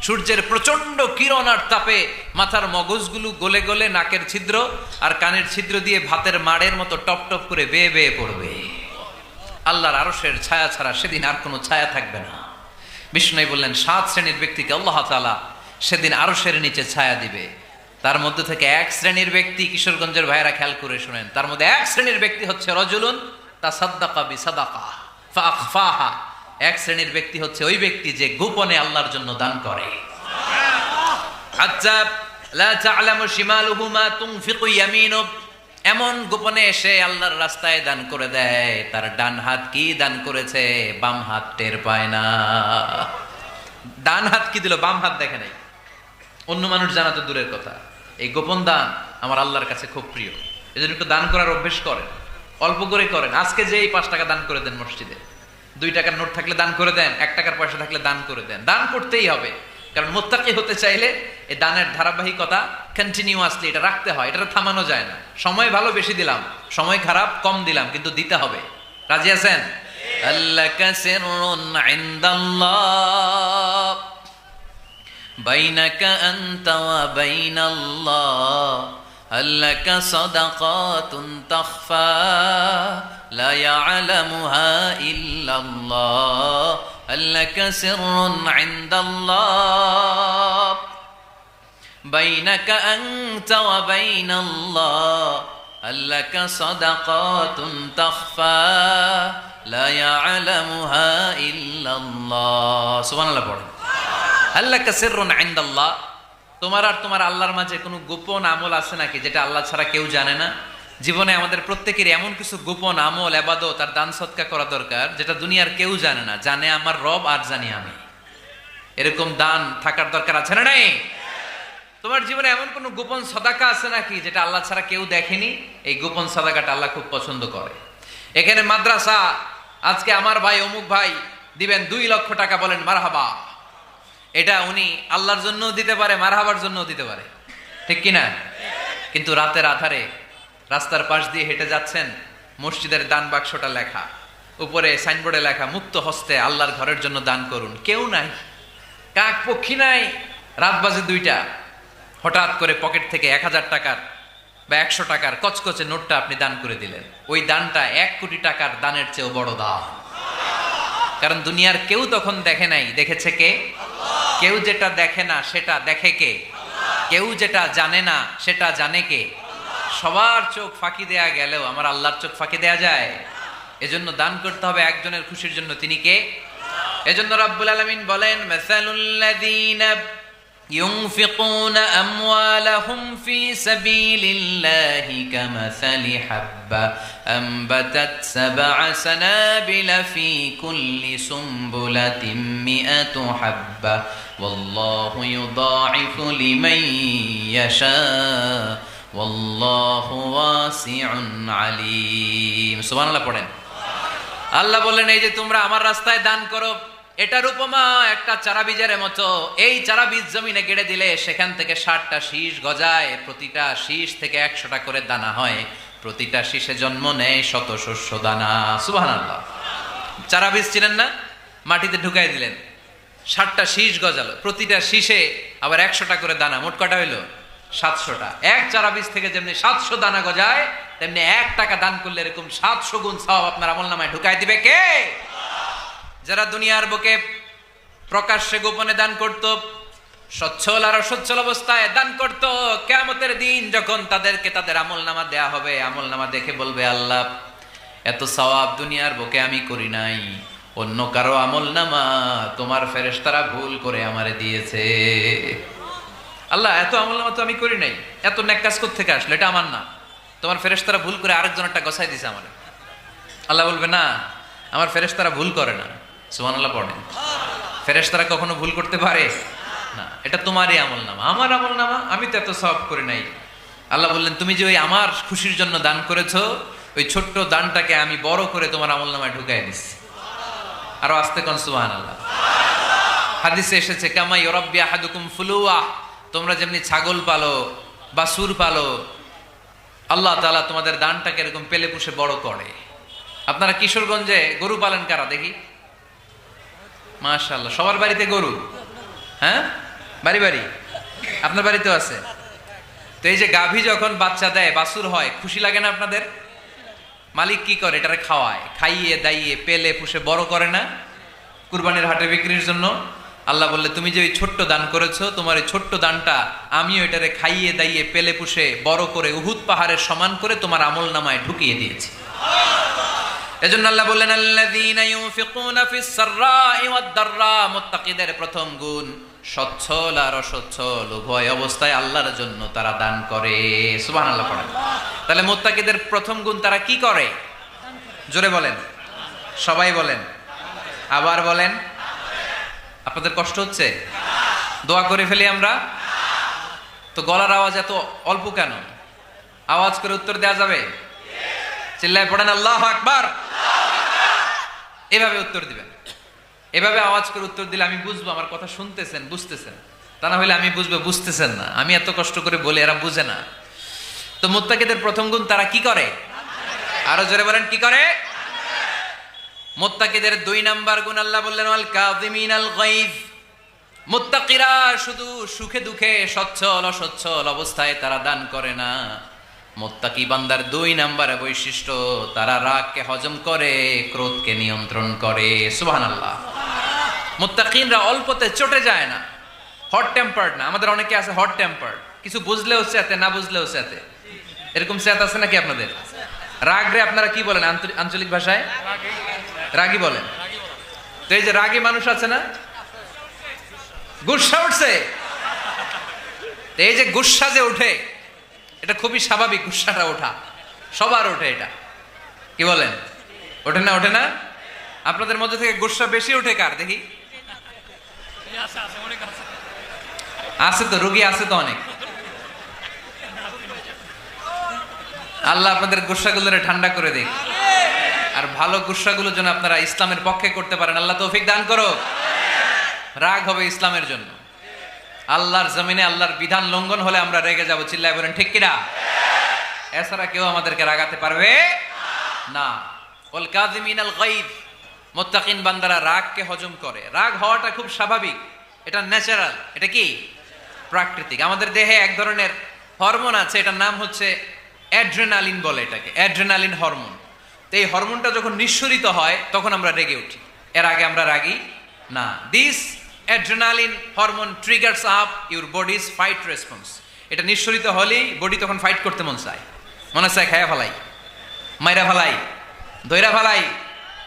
সূর্যের প্রচন্ড কিরণ আর তাপে মাথার মগজগুলো গলে গলে নাকের ছিদ্র আর কানের ছিদ্র দিয়ে ভাতের মাড়ের মতো টপ টপ করে বেয়ে বেয়ে পড়বে। আল্লাহর আরশের ছায়া ছাড়া সেদিন আর কোনো ছায়া থাকবে না। বিষ্ণু বললেন, 7 শ্রেণীর ব্যক্তিকে আল্লাহ তাআলা সেদিন আরশের নিচে ছায়া দিবে। তার মধ্যে থেকে 1 শ্রেণীর ব্যক্তি, কিশোরগঞ্জের ভাইয়েরা খেয়াল করে শুনেন, তার মধ্যে 1 শ্রেণীর ব্যক্তি হচ্ছে রজুলুন তাসাদ্দাকা বিসাদাকা ফাআখফাহা। 1 শ্রেণীর ব্যক্তি হচ্ছে ওই ব্যক্তি যে গোপনে আল্লাহর জন্য দান করে। হাত্তা লা তা'লামু শিমালুহু মা তুনফিকু ইয়ামিনু, এমন গোপনে এসে আল্লাহর রাস্তায় দান করে দেয়, তার ডান হাত কি দান করেছে বাম হাত টের পায় না। ডান হাত কি দিল, বাম হাত দেখে নাই। অন্য মানুষ জানা তো দূরের কথা, এই গোপন দান আমার আল্লাহর কাছে খুব প্রিয়। এজন্য একটু দান করার অভ্যেস করেন, অল্প করে করেন। আজকে যে এই 5 টাকা দান করে দেন মসজিদে, 2 টাকার নোট থাকলে দান করে দেন, 1 টাকার পয়সা থাকলে দান করে দেন। দান করতেই হবে, কারণ মুত্তাকি হতে চাইলে এই দানের ধারাবাহিকতা কন্টিনিউয়াসলি এটা রাখতে হয়, এটা থামানো যায় না। সময় ভালো বেশি দিলাম, সময় খারাপ কম দিলাম, কিন্তু দিতে হবে। রাজি আছেন? আল্লাকা সিররুন ইনদাল্লাহ বাইনাকা আনতা ওয়া বাইনাল্লাহ, আল্লাকা সাদাকাতুন তাখফা লা ইয়ালামুহা ইল্লাল্লাহ, আল্লাকা সিররুন ইনদাল্লাহ বাইনাকা আনতা ওয়া বাইনাল্লাহ, আল্লাকা সাদাকাতুন তাখফা লা ইয়ালামুহা ইল্লাল্লাহ। সুবহানাল্লাহ পড়েন। আল্লাকা সিররুন ইনদাল্লাহ, তোমার আর তোমার আল্লাহর মাঝে কোনো গোপন আমল আছে নাকি যেটা আল্লাহ ছাড়া কেউ জানে না? জীবনে আমাদের প্রত্যেকের এমন কিছু গোপন আমল, ইবাদত আর দান সদকা করা দরকার যেটা দুনিয়ার কেউ জানে না, জানে আমার রব আর জানি আমি। এরকম দান থাকার দরকার আছে না নাই? তোমার জীবনে এমন কোন গোপন সাদাকা আছে নাকি যেটা আল্লাহ ছাড়া কেউ দেখেনি? এই গোপন সাদাকাটা আল্লাহ খুব পছন্দ করে। এখানে মাদ্রাসা, আজকে আমার ভাই অমুক ভাই দিবেন 2 লক্ষ টাকা, বলেন মারহাবা। এটা উনি আল্লাহর জন্যও দিতে পারে, মারহাবার জন্যও দিতে পারে, ঠিক কিনা? কিন্তু রাতের আধারে রাস্তার পাশ দিয়ে হেঁটে যাচ্ছেন, মসজিদের দান বাক্সটা লেখা, উপরে সাইনবোর্ডে লেখা মুক্ত হস্তে আল্লাহর ঘরের জন্য দান করুন। কেউ নাই, কাক পক্ষী নাই, রাত বাজে 2টা, হঠাৎ করে পকেট থেকে 1000 টাকার বা 100 টাকার কচকচে নোটটা আপনি দান করে দিলেন। ওই দানটা 1 কোটি টাকার দানের চেয়েও বড় দান। কারণ দুনিয়ার কেউ তখন দেখে নাই, দেখেছে কে? কেউ যেটা দেখে না সেটা দেখে কে? কেউ যেটা জানে না সেটা জানে কে? সবার চোখ ফাঁকি দেয়া গেলেও আমার আল্লাহর চোখ ফাঁকি দেয়া যায়? এজন্য দান করতে হবে একজনের খুশির জন্য, তিনি কে? এজন্য রাব্বুল আলামিন বলেন, মাসালুল্লাযীনা ينفقون أموالهم في سبيل الله كمثل حبة أنبتت 7 سنابل في كل سنبلة 100 حبة والله يضاعف لمن يشاء والله واسع عليم। সুবহানাল্লাহ পড়েন। আল্লাহ বললেন, এই যে তোমরা আমার রাস্তায় দান করো, এটার উপমা একটা চারা বীজের মতো। এই চারা বীজ জমিনে গেড়ে দিলে সেখান থেকে 60টা শীষ গজায়, প্রতিটা শীষ থেকে 100টা করে দানা হয়, প্রতিটা শীষে জন্ম নেয় 100 শস্য দানা। সুবহানাল্লাহ। চারা বীজ ছিলেন না, মাটিতে ঢুকাই দিলেন, 60টা শীষ গজালো, প্রতিটা শীষে আবার 100টা করে দানা, মোট কটা হইলো? 700টা। এক চারা বীজ থেকে যেমনি 700 দানা গজায়, তেমনি 1 টাকা দান করলে এরকম 700 গুণ সওয়াব আপনার আমলনামায় ঢুকাই দিবে কে? যারা দুনিয়ার বুকে প্রকাশ্যে গোপনে দান করত, সচ্ছল আর অসচ্ছল অবস্থায় দান করত, কিয়ামতের দিন যখন তাদেরকে তাদের আমলনামা দেয়া হবে, আমলনামা দেখে বলবে, আল্লাহ এত সওয়াব দুনিয়ার বুকে আমি করি নাই, অন্য কারো আমলনামা তোমার ফেরেশতারা ভুল করে আমারে দিয়েছে। আল্লাহ এত আমলনামা তো আমি করি নাই, এত নেক কাজ কোত্থেকে আসলো? এটা আমার না, তোমার ফেরেশতারা ভুল করে আরেকজনেরটা গছাই দিয়েছে আমারে। আল্লাহ বলবে, না, আমার ফেরেশতারা ভুল করে না। সুবহানাল্লাহ পড়েন। ফেরেশতারা কখনো ভুল করতে পারে না, এটা তোমারই আমলনামা, আমার আমলনামা, আমি তো এত সওয়াব করি নাই। আল্লাহ বললেন, তুমি যে ওই আমার খুশির জন্য দান করেছো, ওই ছোট্ট দানটাকে আমি বড় করে তোমার আমলনামায় ঢুকাই দিচ্ছি। আরো আস্তে কোন সুবহানাল্লাহ। হাদিসে এসেছে, কামা ইউরাব্বি আহাদুকুম ফুলুয়া, তোমরা যেমনি ছাগল পালো, বাছুর পালো, আল্লাহ তাআলা তোমাদের দানটাকে এরকম পেলে পুষে বড় করে। আপনারা কিশোরগঞ্জে গরু পালেন কারা দেখি? মাশাআল্লাহ, সবার বাড়িতে গরু। হ্যাঁ, বাড়ি বাড়ি। আপনার বাড়িতেও আছে? তো এই যে গাভী যখন বাচ্চা দেয়, বাছুর হয়, খুশি লাগে না আপনাদের? মালিক কি করে? এটারে খাওয়ায়, খাইয়ে দাইয়ে পেলে পুষে বড় করে না? কুরবানির হাটে বিক্রির জন্য। আল্লাহ বললে, তুমি যে ওই ছোট্ট দান করেছো, তোমার এই ছোট্ট দানটা আমিও এটারে খাইয়ে দাইয়ে পেলে পুষে বড় করে উহুদ পাহাড়ের সমান করে তোমার আমলনামায় ঢুকিয়ে দিয়েছি। এজন্য আল্লাহ বললেন, আল্লাযীনা ইউনফিকুনা ফিস সাররাই ওয়াদ দাররা, মুত্তাকিদের প্রথম গুণ সচ্ছল আর অসচ্ছল উভয় অবস্থায় আল্লাহর জন্য তারা দান করে। সুবহানাল্লাহ পড়েন। তাহলে মুত্তাকিদের প্রথম গুণ, তারা কি করে? জোরে বলেন, সবাই বলেন, আবার বলেন। আপনাদের কষ্ট হচ্ছে? দোয়া করে ফেলি আমরা তো। গলার আওয়াজ এত অল্প কেন? আওয়াজ করে উত্তর দেওয়া যাবে? চিল্লায় পড়েন আল্লাহু আকবার। এভাবে উত্তর দিবেন, এভাবে আওয়াজ করে উত্তর দিলে আমি বুঝবো আমার কথা শুনতেছেন, বুঝতেছেন। তা না হলে আমি বুঝবো বুঝতেছেন না, আমি এত কষ্ট করে বলি এরা বুঝে না। তো মুত্তাকিদের প্রথম গুণ, তারা কি করে? আরো জোরে বলেন, কি করে? মুত্তাকিদের 2 নাম্বার গুণ আল্লাহ বললেন ওয়াল কাযিমিনাল গায়জ। মুত্তাকিরা শুধু সুখে দুঃখে সচ্ছল অসচ্ছল অবস্থায় তারা দান করে না। মুত্তাকি বান্দার 2 নাম্বার বৈশিষ্ট্য, তারা রাগকে হজম করে, ক্রোধকে নিয়ন্ত্রণ করে। সুবহানাল্লাহ। মুত্তাকিনরা অল্পতে চটে যায় না, হট টেম্পার্ড না। আমাদের অনেকে আছে হট টেম্পার্ড, কিছু বুঝলেও চেতে, না বুঝলেও চেতে। এরকম চেত আছে নাকি আপনাদের? রাগরে আপনারা কি বলেন আঞ্চলিক ভাষায়? রাগী বলেন। তো এই যে রাগী মানুষ আছে না, গুসা উঠছে, এই যে গুসা যে উঠে, এটা খুবই স্বাভাবিক। গুসাটা ওঠা সবার ওঠে, এটা কি বলেন? ওঠে না? ওঠে না? আপনাদের মধ্যে থেকে গুসা বেশি ওঠে কার দেখি? আছে তো, রোগী আছে তো অনেক। আল্লাহ আপনাদের গুসাগুলোরে ঠান্ডা করে দেখ, আর ভালো গুসাগুলো যেন আপনারা ইসলামের পক্ষে করতে পারেন। আল্লাহ তৌফিক দান করো। রাগ হবে ইসলামের জন্য। আল্লাহর জমিনে আল্লাহর বিধান লঙ্ঘন হলে আমরা রেগে যাব। চিল্লায় বলেন ঠিক কিনা? এছাড়া কেউ আমাদেরকে রাগাতে পারবে না। ওয়াল কাযিমিনাল গায়জ। মুত্তাকিন বান্দারা রাগকে হজম করে। রাগ হওয়াটা খুব স্বাভাবিক, এটা ন্যাচারাল। এটা কি? প্রাকৃতিক। আমাদের দেহে এক ধরনের হরমোন আছে, এটার নাম হচ্ছে অ্যাড্রেনালিন বলে এটাকে, অ্যাড্রেনালিন হরমোন। তো এই হরমোনটা যখন নিঃসরিত হয় তখন আমরা রেগে উঠি, এর আগে আমরা রাগি না। This adrenaline hormone triggers up your bodies fight response. এটা নিঃসরিত হলেই বডি তখন ফাইট করতে মন চায়, মনে চায় খায়া ফেলাই, মাইরা ফেলাই, দইরা ফেলাই,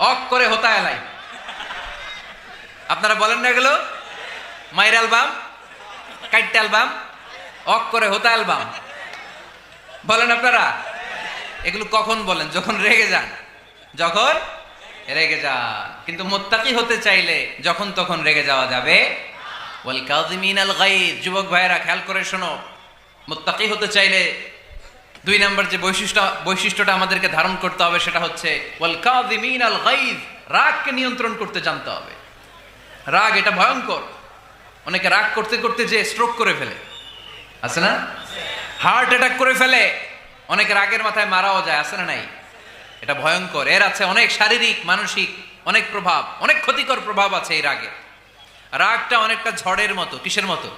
অক করে হতা এলাই। আপনারা বলেন না এগুলো? মাইরা অ্যালবাম, কাইটটা অ্যালবাম, অক করে হতা অ্যালবাম বলেন আপনারা? এগুলো কখন বলেন? যখন রেগে যান, যখন রেগে যান। কিন্তু মুত্তাকি হতে চাইলে যখন তখন রেগে যাওয়া যাবে। ওয়াল কাযিমিনাল গায়জ। যুবক ভাইয়েরা খেয়াল করে শোনো, মুত্তাকি হতে চাইলে 2 নাম্বার যে বৈশিষ্ট্যটা আমাদেরকে ধারণ করতে হবে সেটা হচ্ছে ওয়াল কাযিমিনাল গায়জ। রাগকে নিয়ন্ত্রণ করতে জানতে হবে। রাগ এটা ভয়ঙ্কর। অনেকে রাগ করতে করতে যে স্ট্রোক করে ফেলে, আছে না? হার্ট অ্যাটাক করে ফেলে। অনেক রাগের মাথায় মারাও যায়, আছে না নাই? এটা ভয়ঙ্কর। এর আছে অনেক শারীরিক মানসিক অনেক প্রভাব, অনেক ক্ষতিকর প্রভাব আছে এই রাগের। রাগটা অনেকটা ঝড়ের মতো। কিসের মতো?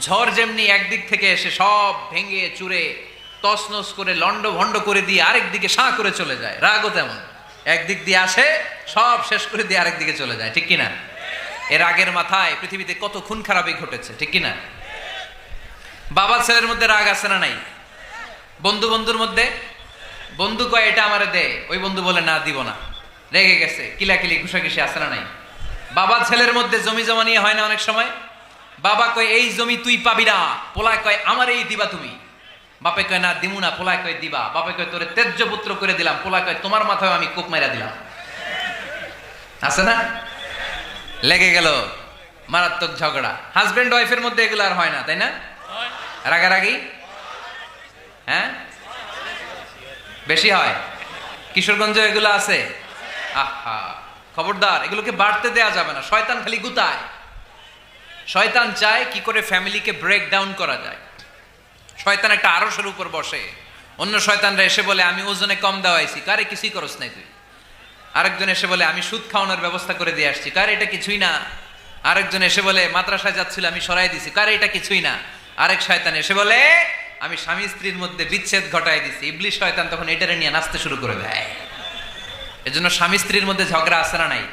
ঝড় যেমনি একদিক থেকে এসে সব ভেঙে চুরে তছনছ করে লন্ড ভন্ড করে দিয়ে আরেক দিকে সাঁ করে চলে যায়, রাগও তেমন। একদিক দিয়ে আসে, সব শেষ করে দিয়ে আরেক দিকে চলে যায়, ঠিক কিনা? এর রাগের মাথায় পৃথিবীতে কত খুন খারাপি ঘটেছে, ঠিক কিনা? বাবা ছেলের মধ্যে রাগ আছে না নাই? বন্ধু বন্ধুর মধ্যে, বন্ধু কয় এটা আমারে দে, ওই বন্ধু বলে না দিব না, রেগে গেছে, কিলাকিলি ঘুষাঘুষি আছে না নাই? বাবা ছেলের মধ্যে জমি জমা নিয়ে হয় না অনেক সময়? বাবা কয় এই জমি তুই পাবি না, পোলায় কয় আমার এই দিবা তুমি। বাপে কয় না দিমু না, পোলায় কয় দিবা। বাপে কয় তোরে তেজ্য পুত্র করে দিলাম, পোলায় কয় তোমার মাথায় আমি কোপ মাইরা দিলাম। আছে না? লেগে গেল, মারাত্মক ঝগড়া। হাজবেন্ড ওয়াইফের মধ্যে এগুলো আর হয় না, তাই না? রাগারাগি হ্যাঁ বেশি হয়। কিশোরগঞ্জে এগুলো আছে। আহা, খবরদার, এগুলোকে বাড়তে দেয়া যাবে না। শয়তান খালি গুতায়। শয়তান চায় কি করে ফ্যামিলিকে ব্রেক ডাউন করা যায়। শয়তান একটা আরশের উপর বসে, অন্য শয়তানরা এসে বলে আমি ওজনে কম দেওয়াইছি, কারে কিছুই করস নাই তুই। আরেকজন এসে বলে আমি সুদ খাওয়ানোর ব্যবস্থা করে দিয়ে আসছি, কারে এটা কিছুই না। আরেকজন এসে বলে মাদ্রাসায় যাচ্ছিল আমি সরাই দিছি, কারে এটা কিছুই না। আরেক শয়তান এসে বলে আমি স্বামী স্ত্রীর মধ্যে বিচ্ছেদ ঘটাই দিছি। ইবলিশ শয়তান তখন এটারে নিয়ে নাচতে শুরু করে দেয়। এজন্য স্বামী স্ত্রীর মধ্যে ঝগড়া আছে না নাই?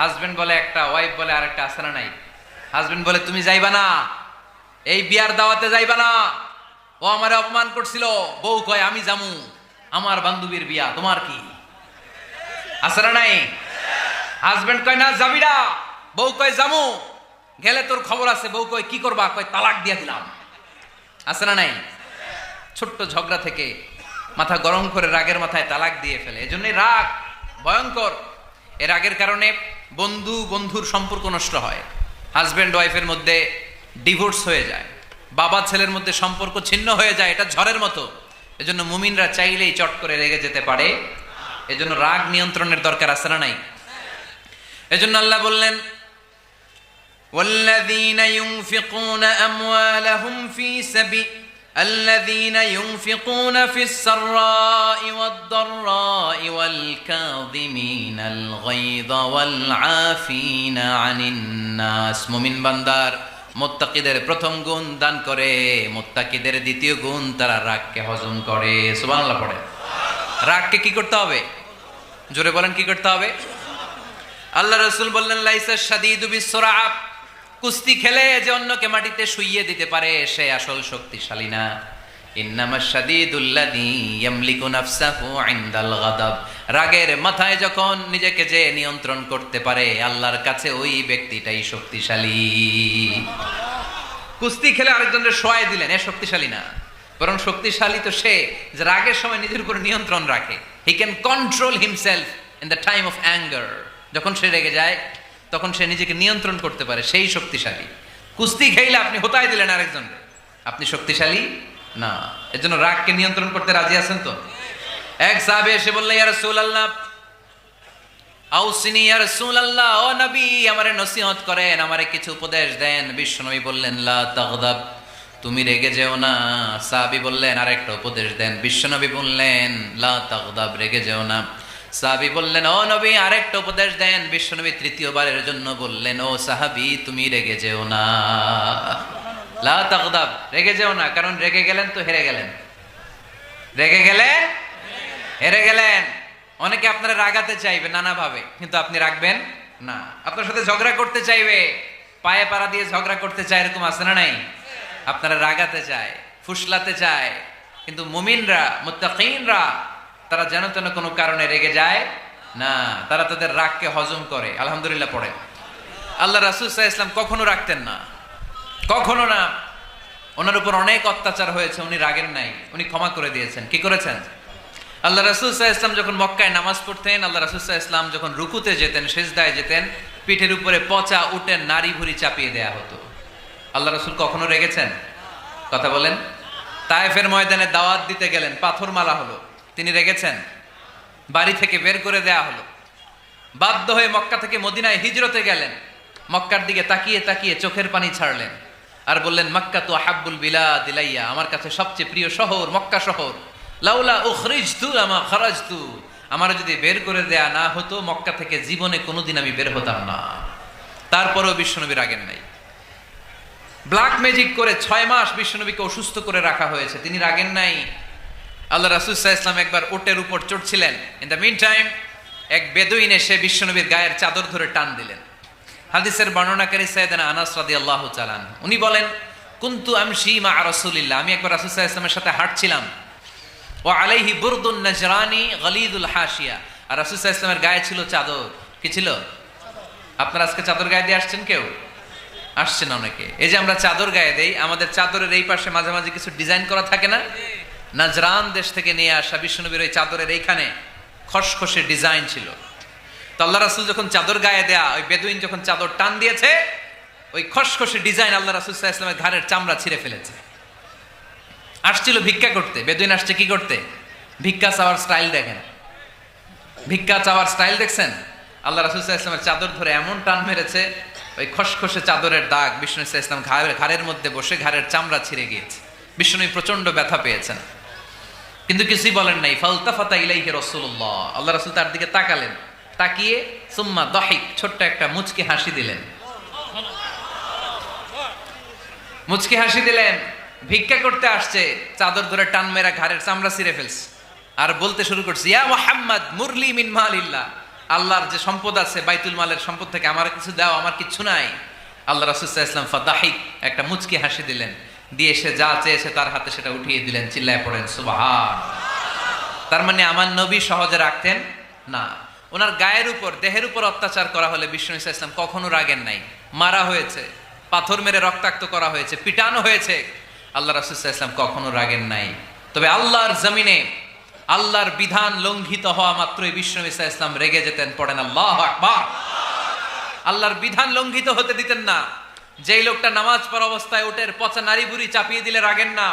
হাজবেন্ড বলে একটা, ওয়াইফ বলে আরেকটা, আছে না নাই? হাজবেন্ড বলে তুমি যাইবা না, এই বিয়ার দাওয়াতে যাইবা না, ও আমারে অপমান করছিল। বউ কয় আমি যামু, আমার বান্ধবীর বিয়া, তোমার কি? আছে না নাই? হাজবেন্ড কয় না যাবি না, বউ কয় যামু, গেলে তোর খবর আছে, বউ কয় কি করবা, কয় তালাক দিয়ে দিলাম। আছে না নাই? ছোট্ট ঝগড়া থেকে মাথা গরম করে রাগের মাথায় তালাক দিয়ে ফেলে। এজন্যই রাগ ভয়ঙ্কর। এর রাগের কারণে বন্ধু বন্ধুর সম্পর্ক নষ্ট হয়, হাজব্যান্ড ওয়াইফের মধ্যে ডিভোর্স হয়ে যায়, বাবা ছেলের মধ্যে সম্পর্ক ছিন্ন হয়ে যায়। এটা ঝড়ের মতো। এজন্য মুমিনরা চাইলেই চট করে রেগে যেতে পারে। এজন্য রাগ নিয়ন্ত্রণের দরকার আছে না নাই? এজন্য আল্লাহ বললেন, والذين ينفقون أموالهم في سبيل الذين ينفقون في السراء والضراء والكاظمين الغيظ والعافين عن الناس। মুমিন বান্দার মুত্তাকিদের প্রথম গুণ দান করে, মুত্তাকিদের দ্বিতীয় গুণ তারা রাগকে হজম করে। সুবহানাল্লাহ পড়ে। রাগকে কি করতে হবে? জোরে বলেন, কি করতে হবে? আল্লাহ রাসূল বললেন, লাইসা শাদীদু বিসসুরা, কুস্তি খেলে যে অন্যকে মাটিতে শুইয়ে দিতে পারে সে আসল শক্তিশালী না। ইন্নামাশ শাদীদুল্লাযী ইয়ামলিকু নাফসাহু ইনদাল গাদাব, রাগের মাথায় যখন নিজেকে যে নিয়ন্ত্রণ করতে পারে আল্লাহর কাছে ওই ব্যক্তিটাই শক্তিশালী। কুস্তি খেলে আরেকজনের শোয়ায় দিলেন, এ শক্তিশালী না। বরং শক্তিশালী তো সে যে রাগের সময় নিজের উপর নিয়ন্ত্রণ রাখে। He can control himself in the time of anger. যখন সে রেগে যায় তখন সে নিজেকে নিয়ন্ত্রণ করতে পারে, সেই শক্তিশালী। কুস্তি খেলে আপনি হোতায় দিলেন আরেকজনকে, আপনি শক্তিশালী না। এজন্য রাগকে নিয়ন্ত্রণ করতে রাজি আছেন তো? এক সাহাবী এসে বললেন, ইয়া রাসূলুল্লাহ আউসিনি, ইয়া রাসূলুল্লাহ, ও নবী আমারে নসিহত করেন, আমারে কিছু উপদেশ দেন। বিশ্বনবী বললেন, লা তাগদাব, তুমি রেগে যেও না। সাহাবী বললেন, আরেকটা উপদেশ দেন। বিশ্বনবী বললেন, লা তাগদাব, রেগে যেও না। সাহাবী বললেন, ও নবী আরেকটা উপদেশ দেন। বিশ্বনবী তৃতীয়বারের জন্য বললেন, ও সাহাবী তুমি রেগে যেও না। লা তাগদাব, রেগে যেও না। কারণ রেগে গেলেন তো হেরে গেলেন, রেগে গেলেন হেরে গেলেন। অনেকে আপনারা রাগাতে চাইবে নানা ভাবে, কিন্তু আপনি রাখবেন না। আপনার সাথে ঝগড়া করতে চাইবে, পায়ে পাড়া দিয়ে ঝগড়া করতে চায়, এরকম আছে না নাই? আপনারা রাগাতে চায়, ফুসলাতে চায়, কিন্তু মুমিনরা মুত্তাকিনরা তারা যেন তেন কোনো কারণে রেগে যায় না, তারা তাদের রাগকে হজম করে। আলহামদুলিল্লাহ পড়ে। আল্লাহ রাসূল সাল্লাল্লাহু আলাইহি ওয়াসাল্লাম কখনো রাখতেন না, কখনো না। ওনার উপর অনেক অত্যাচার হয়েছে, উনি রাগেন নাই, উনি ক্ষমা করে দিয়েছেন। কি করেছেন? আল্লাহ রাসূল সাল্লাল্লাহু আলাইহি ওয়াসাল্লাম যখন মক্কায় নামাজ পড়তেন, আল্লাহ রাসূল সাল্লাল্লাহু আলাইহি ওয়াসাল্লাম যখন রুকুতে যেতেন, সিজদায় যেতেন, পিঠের উপরে পচা উটের নাড়ি ভুঁড়ি চাপিয়ে দেয়া হতো। আল্লাহ রাসূল কখনো রেগেছেন? কথা বলেন। তায়েফের ময়দানে দাওয়াত দিতে গেলেন, পাথর মারা হলো, তিনি রেগেছেন? বাড়ি থেকে বের করে দেয়া হলো, বাধ্য হয়ে মক্কা থেকে মদিনায় হিজরতে গেলেন। মক্কার দিকে তাকিয়ে তাকিয়ে চোখের পানি ছাড়লেন আর বললেন, মক্কা তো আহাব্বুল বিলাদ ইলাইয়া, আমার কাছে সবচেয়ে প্রিয় শহর মক্কা শহর। লাউলা উখরিজতু লামা খারাজতু, আমার যদি বের করে দেয়া না হতো মক্কা থেকে জীবনে কোনোদিন আমি বের হতাম না। তারপরেও বিশ্বনবী রাগেন নাই। ব্ল্যাক ম্যাজিক করে 6 মাস বিশ্বনবীকে অসুস্থ করে রাখা হয়েছে, তিনি রাগেন নাই। আল্লাহ রাসূল সাল্লাল্লাহু আলাইহি ওয়াসাল্লাম একবার উটের উপর চড়ছিলেন। ইন দ্য মিন টাইম এক বেদুইন এসে বিশ্বনবীর গায়ের চাদর ধরে টান দিলেন। হাদিসের বর্ণনাকারী সাইয়েদনা আনাস রাদিয়াল্লাহু তাআলা আনহু, উনি বলেন, কুনতু আমশি মা রাসূলিল্লাহ, আমি একবার রাসূল সাল্লাল্লাহু আলাইহি ওয়াসাল্লামের সাথে হাঁটছিলাম। ওয়া আলাইহি বুরদুন নাজরানি গলিদুল হাশিয়া, আর রাসূল সাল্লাল্লাহু আলাইহি ওয়াসাল্লামের গায়ে ছিল চাদর। কি ছিল? আপনারা আজকে চাদর গায়ে দিয়ে আসছেন? কেউ আসছেন? অনেকে। এই যে আমরা চাদর গায়ে দেই, আমাদের চাদরের এই পাশে মাঝে মাঝে কিছু ডিজাইন করা থাকে না? নাজরান দেশ থেকে নিয়ে আসা বিশ্বনবীর ওই চাদরের এইখানে খসখসে ডিজাইন ছিল। তো আল্লাহ রাসূল যখন চাদর গায়ে দেয়া, ওই বেদুইন যখন চাদর টান দিয়েছে, ওই খসখসে ডিজাইন আল্লাহ রাসূল সাল্লাল্লাহু আলাইহি ওয়াসাল্লামের ঘাড়ের চামড়া ছিঁড়ে ফেলেছে। আসছিল ভিক্ষা করতে, বেদুইন আসছে কি করতে? ভিক্ষা চাওয়ার স্টাইল দেখেন, ভিক্ষা চাওয়ার স্টাইল দেখছেন? আল্লাহ রাসূল সাল্লাল্লাহু আলাইহি ওয়াসাল্লামের চাদর ধরে এমন টান মেরেছে, ওই খসখসে চাদরের দাগ বিষ্ণু ইসলাম ঘাড়ের মধ্যে বসে ঘাড়ের চামড়া ছিঁড়ে গিয়েছে। বিষ্ণু প্রচন্ড ব্যথা পেয়েছেন, কিন্তু কিছুই বলেন নাই। ফালতাফাতা ইলাইহি রাসূলুল্লাহ, আল্লাহ রাসূল তার দিকে তাকালেন, তাকিয়ে সুম্মা দাহিক, ছোট্ট একটা মুচকি হাসি দিলেন। মুচকি হাসি দিলেন। ভিক্ষা করতে আসছে, চাদর ধরে টান মেরা ঘাড়ের চামড়া ছিঁড়ে ফেলছে, আর বলতে শুরু করছে, ইয়া মুহাম্মদ মুরলি মিন মালিল্লাহ, আল্লাহর যে সম্পদ আছে বাইতুল মালের সম্পদ থেকে আমার কিছু দাও, আমার কিচ্ছু নাই। আল্লাহ রাসূল সাল্লাল্লাহু আলাইহি ওয়াসাল্লাম ফাদাহিক, একটা মুচকি হাসি দিলেন, দিয়ে সে যা চেয়েছে তার হাতে সেটা উঠিয়ে দিলেন। চিল্লায় পড়েন সুবহান। তার মানে আমার নবী সহজে রাখতেন না। ওনার গায়ের উপর, দেহের উপর অত্যাচার করা হলে বিষ্ণু ইসলাম কখনো রাগেন নাই। মারা হয়েছে, পাথর মেরে রক্তাক্ত করা হয়েছে, পিটানো হয়েছে, আল্লাহ রাসূল সাল্লাল্লাহু আলাইহি ওয়াসাল্লাম কখনো রাগেন নাই। তবে আল্লাহর জমিনে আল্লাহর বিধান লঙ্ঘিত হওয়া মাত্রই বিশ্বনবী সাল্লাল্লাহু আলাইহি ওয়াসাল্লাম রেগে যেতেন। পড়েন আল্লাহু আকবার। আল্লাহর বিধান লঙ্ঘিত হতে দিতেন না। যেই লোকটা নামাজ পড়া অবস্থায় উঠে পচা নারী বুড়ি চাপিয়ে দিলে রাগেন না,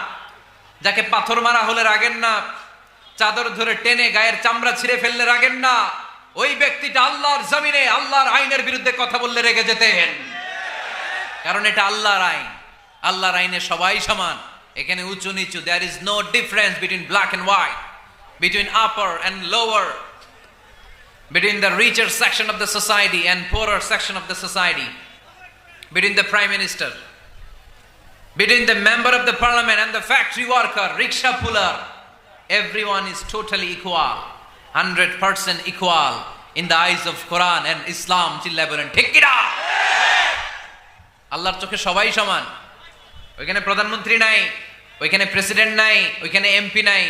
যাকে পাথর মারা হলে রাগেন না, চাদর ধরে টেনে গায়ের চামড়া ছিঁড়ে ফেললে রাগেন না, ওই ব্যক্তিটা আল্লাহর জমিনে আল্লাহর আইনের বিরুদ্ধে কথা বললে রেগে যেতেন। কারণ এটা আল্লাহর আইন, আল্লাহর আইনে সবাই সমান। এখানে উঁচু নিচু, there is no difference between black and white, between upper and lower, between the richer section of the society and poorer section of the society, between the prime minister, between the member of the parliament and the factory worker, rickshaw puller. Everyone is totally equal, 100% equal in the eyes of Quran and Islam. চিল্লায় বলেন ঠিক কি না? আল্লাহর চোখে সবাই সমান। ওইখানে প্রধানমন্ত্রী নাই, ওইখানে প্রেসিডেন্ট নাই, ওইখানে এমপি নাই,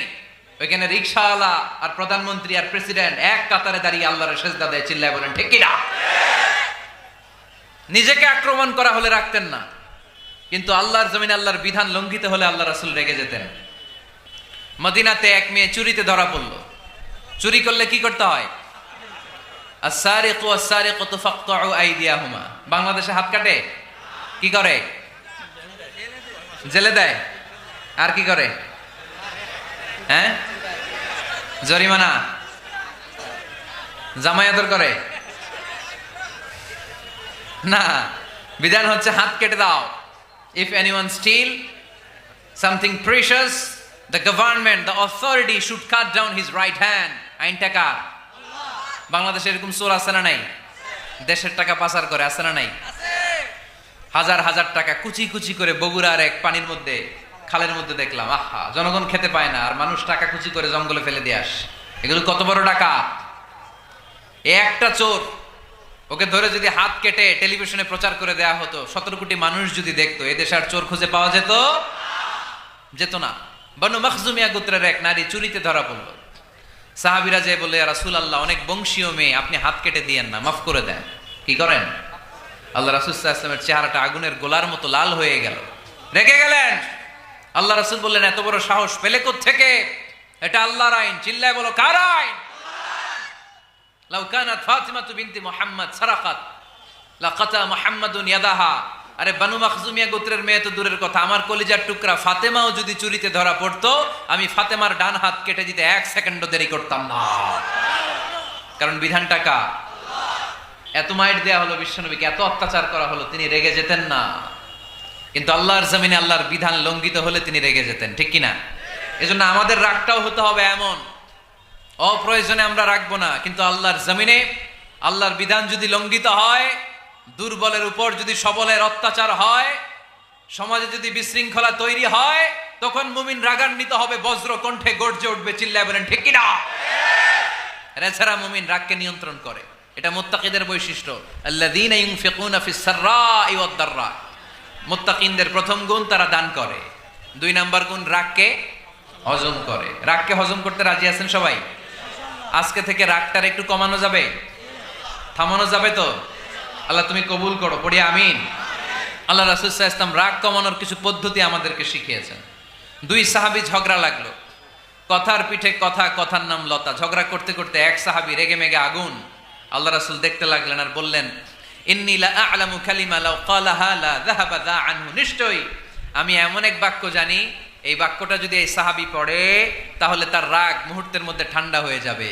ওইখানে রিকশাওয়ালা আর প্রধানমন্ত্রী আর প্রেসিডেন্ট এক কাতারে দাঁড়িয়ে আল্লাহর সেজদা দেয়। চিল্লায় বলেন ঠিক কি না? নিজেকে আক্রমণ করা হলে রাখতেন না, কিন্তু আল্লাহর জমিনে আল্লাহর বিধান লঙ্ঘিত হলে আল্লাহ রাসূল রেগে যেতেন। মদিনাতে এক মেয়ে চুরিতে ধরা পড়ল। চুরি করলে কি করতে হয়? আস-সারিকু ওয়াস-সারিকাতু ফাকতাউ আইদিয়াহুমা। বাংলাদেশে হাত কাটে, কি করে? জেলে দেয়। আর কি করে? হ্যাঁ, জরিমানা, জামায়াতর করে না। বিধান হচ্ছে হাত কেটে দাও। If anyone steal something precious, the government, the authority should cut down his right hand. আইনটা কার? বাংলাদেশে এরকম চোর আছে না নাই? দেশের টাকা পাচার করে আছে না নাই? হাজার হাজার টাকা কুচি কুচি করে বগুড়ার এক পানির মধ্যে, খালের মধ্যে দেখলাম। আহা, জনগণ খেতে পায় না আর মানুষ টাকা কুচি করে জঙ্গলে ফেলে দিয়ে আসে। এগুলো কত বড় টাকা! একটা চোর, ওকে ধরে যদি হাত কেটে টেলিভিশনে প্রচার করে দেয়া হতো, 17 কোটি মানুষ যদি দেখতো, এদেশে আর চোর খুঁজে পাওয়া যেত না। বনু মখজুমিয়া গোত্রের এক নারী চুরিতে ধরা পড়লো। সাহাবীরা যে বলে, ইয়া রাসূলুল্লাহ, অনেক বংশীয় মেয়ে, আপনি হাত কেটে দিয়েন না, মাফ করে দেন। কি করেন? আল্লাহ রাসূল সাল্লাল্লাহু আলাইহি ওয়াসাল্লামের চেহারাটা আগুনের গোলার মতো লাল হয়ে গেল, রেগে গেলেন। আল্লাহ রাসূল বললেন, এত বড় সাহস পেলে কোত্থেকে? এটা আল্লাহর আইন। চিল্লায় বলো, কার আইন? লাউ কানাত ফাতিমাতু বিনতি মুহাম্মদ সারাকাত লাকাতা মুহাম্মাদুন ইয়াদাহা। আরে বনু মখজুমিয়া গোত্রের মেয়ে তো দূরের কথা, আমার কলিজার টুকরা ফাতেমাও যদি চুরিতে ধরা পড়তো, আমি ফাতেমার ডান হাত কেটে দিতে 1 সেকেন্ডও দেরি করতাম না। কারণ বিধানটা কার? এত মাইট দেয়া হলো বিশ্বনবীকে, এত অত্যাচার করা হলো, তিনি রেগে যেতেন না। কিন্তু আল্লাহর জমিনে আল্লাহর বিধান লঙ্ঘিত হলে তিনি রেগে যেতেন, ঠিক কিনা? এজন্য আমাদের রাগটাও হতে হবে এমন, অপ্রয়োজনে আমরা রাখবো না। কিন্তু আল্লাহর জমিনে আল্লাহর বিধান যদি লঙ্ঘিত হয়, দুর্বলের উপর যদি সবলের অত্যাচার হয়, সমাজে যদি বিশৃঙ্খলা তৈরি হয়, তখন মুমিন রাগান্বিত হবে, বজ্র কণ্ঠে গর্জে উঠবে। চিল্লায় বলেন ঠিক কিনা? এছাড়া মুমিন রাগকে নিয়ন্ত্রণ করে। এটা মুত্তাকিদের বৈশিষ্ট্য। আল্লাযীনা ইউনফিকুনা ফিস সাররাই ওয়াদ দাররা। মুত্তাকিনদের প্রথম গুণ, তারা দান করে। 2 নাম্বার গুণ, রাগকে হজম করে। রাগকে হজম করতে রাজি আছেন সবাই? আজকে থেকে রাগটার একটু কমানো যাবে, থামানো যাবে তো? আল্লাহ তুমি কবুল করো, পড়ি আমিন। আল্লাহ রাসূল সাল্লাল্লাহু আলাইহি ওয়াসাল্লাম রাগ কমানোর কিছু পদ্ধতি আমাদেরকে শিখিয়েছেন। 2 সাহাবী ঝগড়া লাগলো, কথার পিঠে কথা, কথার নাম লতা। ঝগড়া করতে করতে এক সাহাবী রেগে মেগে আগুন। আল্লাহ রাসূল দেখতে লাগলেন আর বললেন, ইন্নী লা আ'লামু কালিমা লাউ ক্বালাহা লা যাহাবা যা আনহু। নিশ্চয়ই আমি এমন এক বাক্য জানি, এই বাক্যটা যদি এই সাহাবী পড়ে, তাহলে তার রাগ মুহূর্তের মধ্যে ঠান্ডা হয়ে যাবে।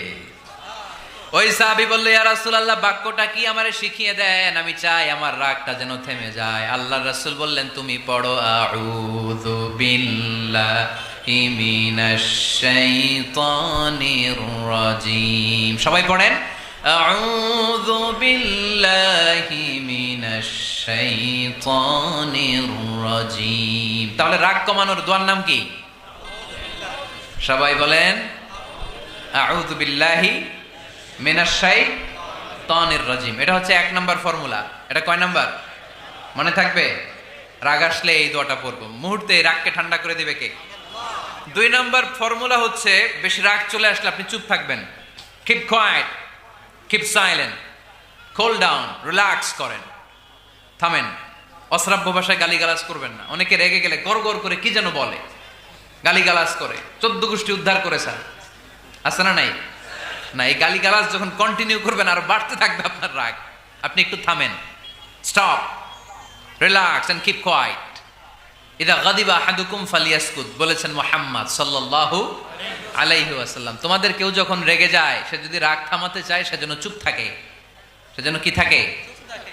ওই সাহাবী বলল, ইয়া রাসূলুল্লাহ, বাক্যটা কি আমারে শিখিয়ে দেন, আমি চাই আমার রাগটা যেন থেমে যায়। আল্লাহর রাসূল বললেন, তুমি পড়ো আউযু বিল্লাহি মিনাশ শাইতানির রাজীম। সবাই পড়েন, আউযু বিল্লাহি মিনাশ শাইতানির রাজীম। তাহলে রাগ কমানোর দোয়ার নাম কি? সবাই বলেন, আউযু বিল্লাহি মিনাশ শাইতানির রাজীম। এটা হচ্ছে 1 নাম্বার ফর্মুলা। এটা কয় নাম্বার মনে থাকবে? রাগ আসলে এই দোয়াটা পড়বো, মুহূর্তে রাগকে ঠান্ডা করে দিবে কে? 2 নাম্বার ফর্মুলা হচ্ছে, বেশি রাগ চলে আসলে আপনি চুপ থাকবেন। Keep quiet, keep silent, cool down, relax করেন, থামেন। অশ্রাব্য ভাষায় গালিগালাজ করবেন না। অনেকে রেগে গেলে গড় গড় করে কি যেন বলে, গালিগালাজ করে, 14 গোষ্ঠী উদ্ধার করেছে, আছে না নাই? না, এই গালিগালাজ যখন কন্টিনিউ করবেন আর বাড়তে থাকবে আপনার রাগ, আপনি একটু থামেন, stop, relax and keep quiet. ইদা গাদিবা আহাদুকুম ফালিয়াসকুত বলেছেন মুহাম্মদ সাল্লাল্লাহু আলাইহি ওয়াসাল্লাম। তোমাদের কেউ যখন রেগে যায়, সে যদি রাগ থামাতে চায় সেজন্য চুপ থাকে, সেজন্য কি থাকে?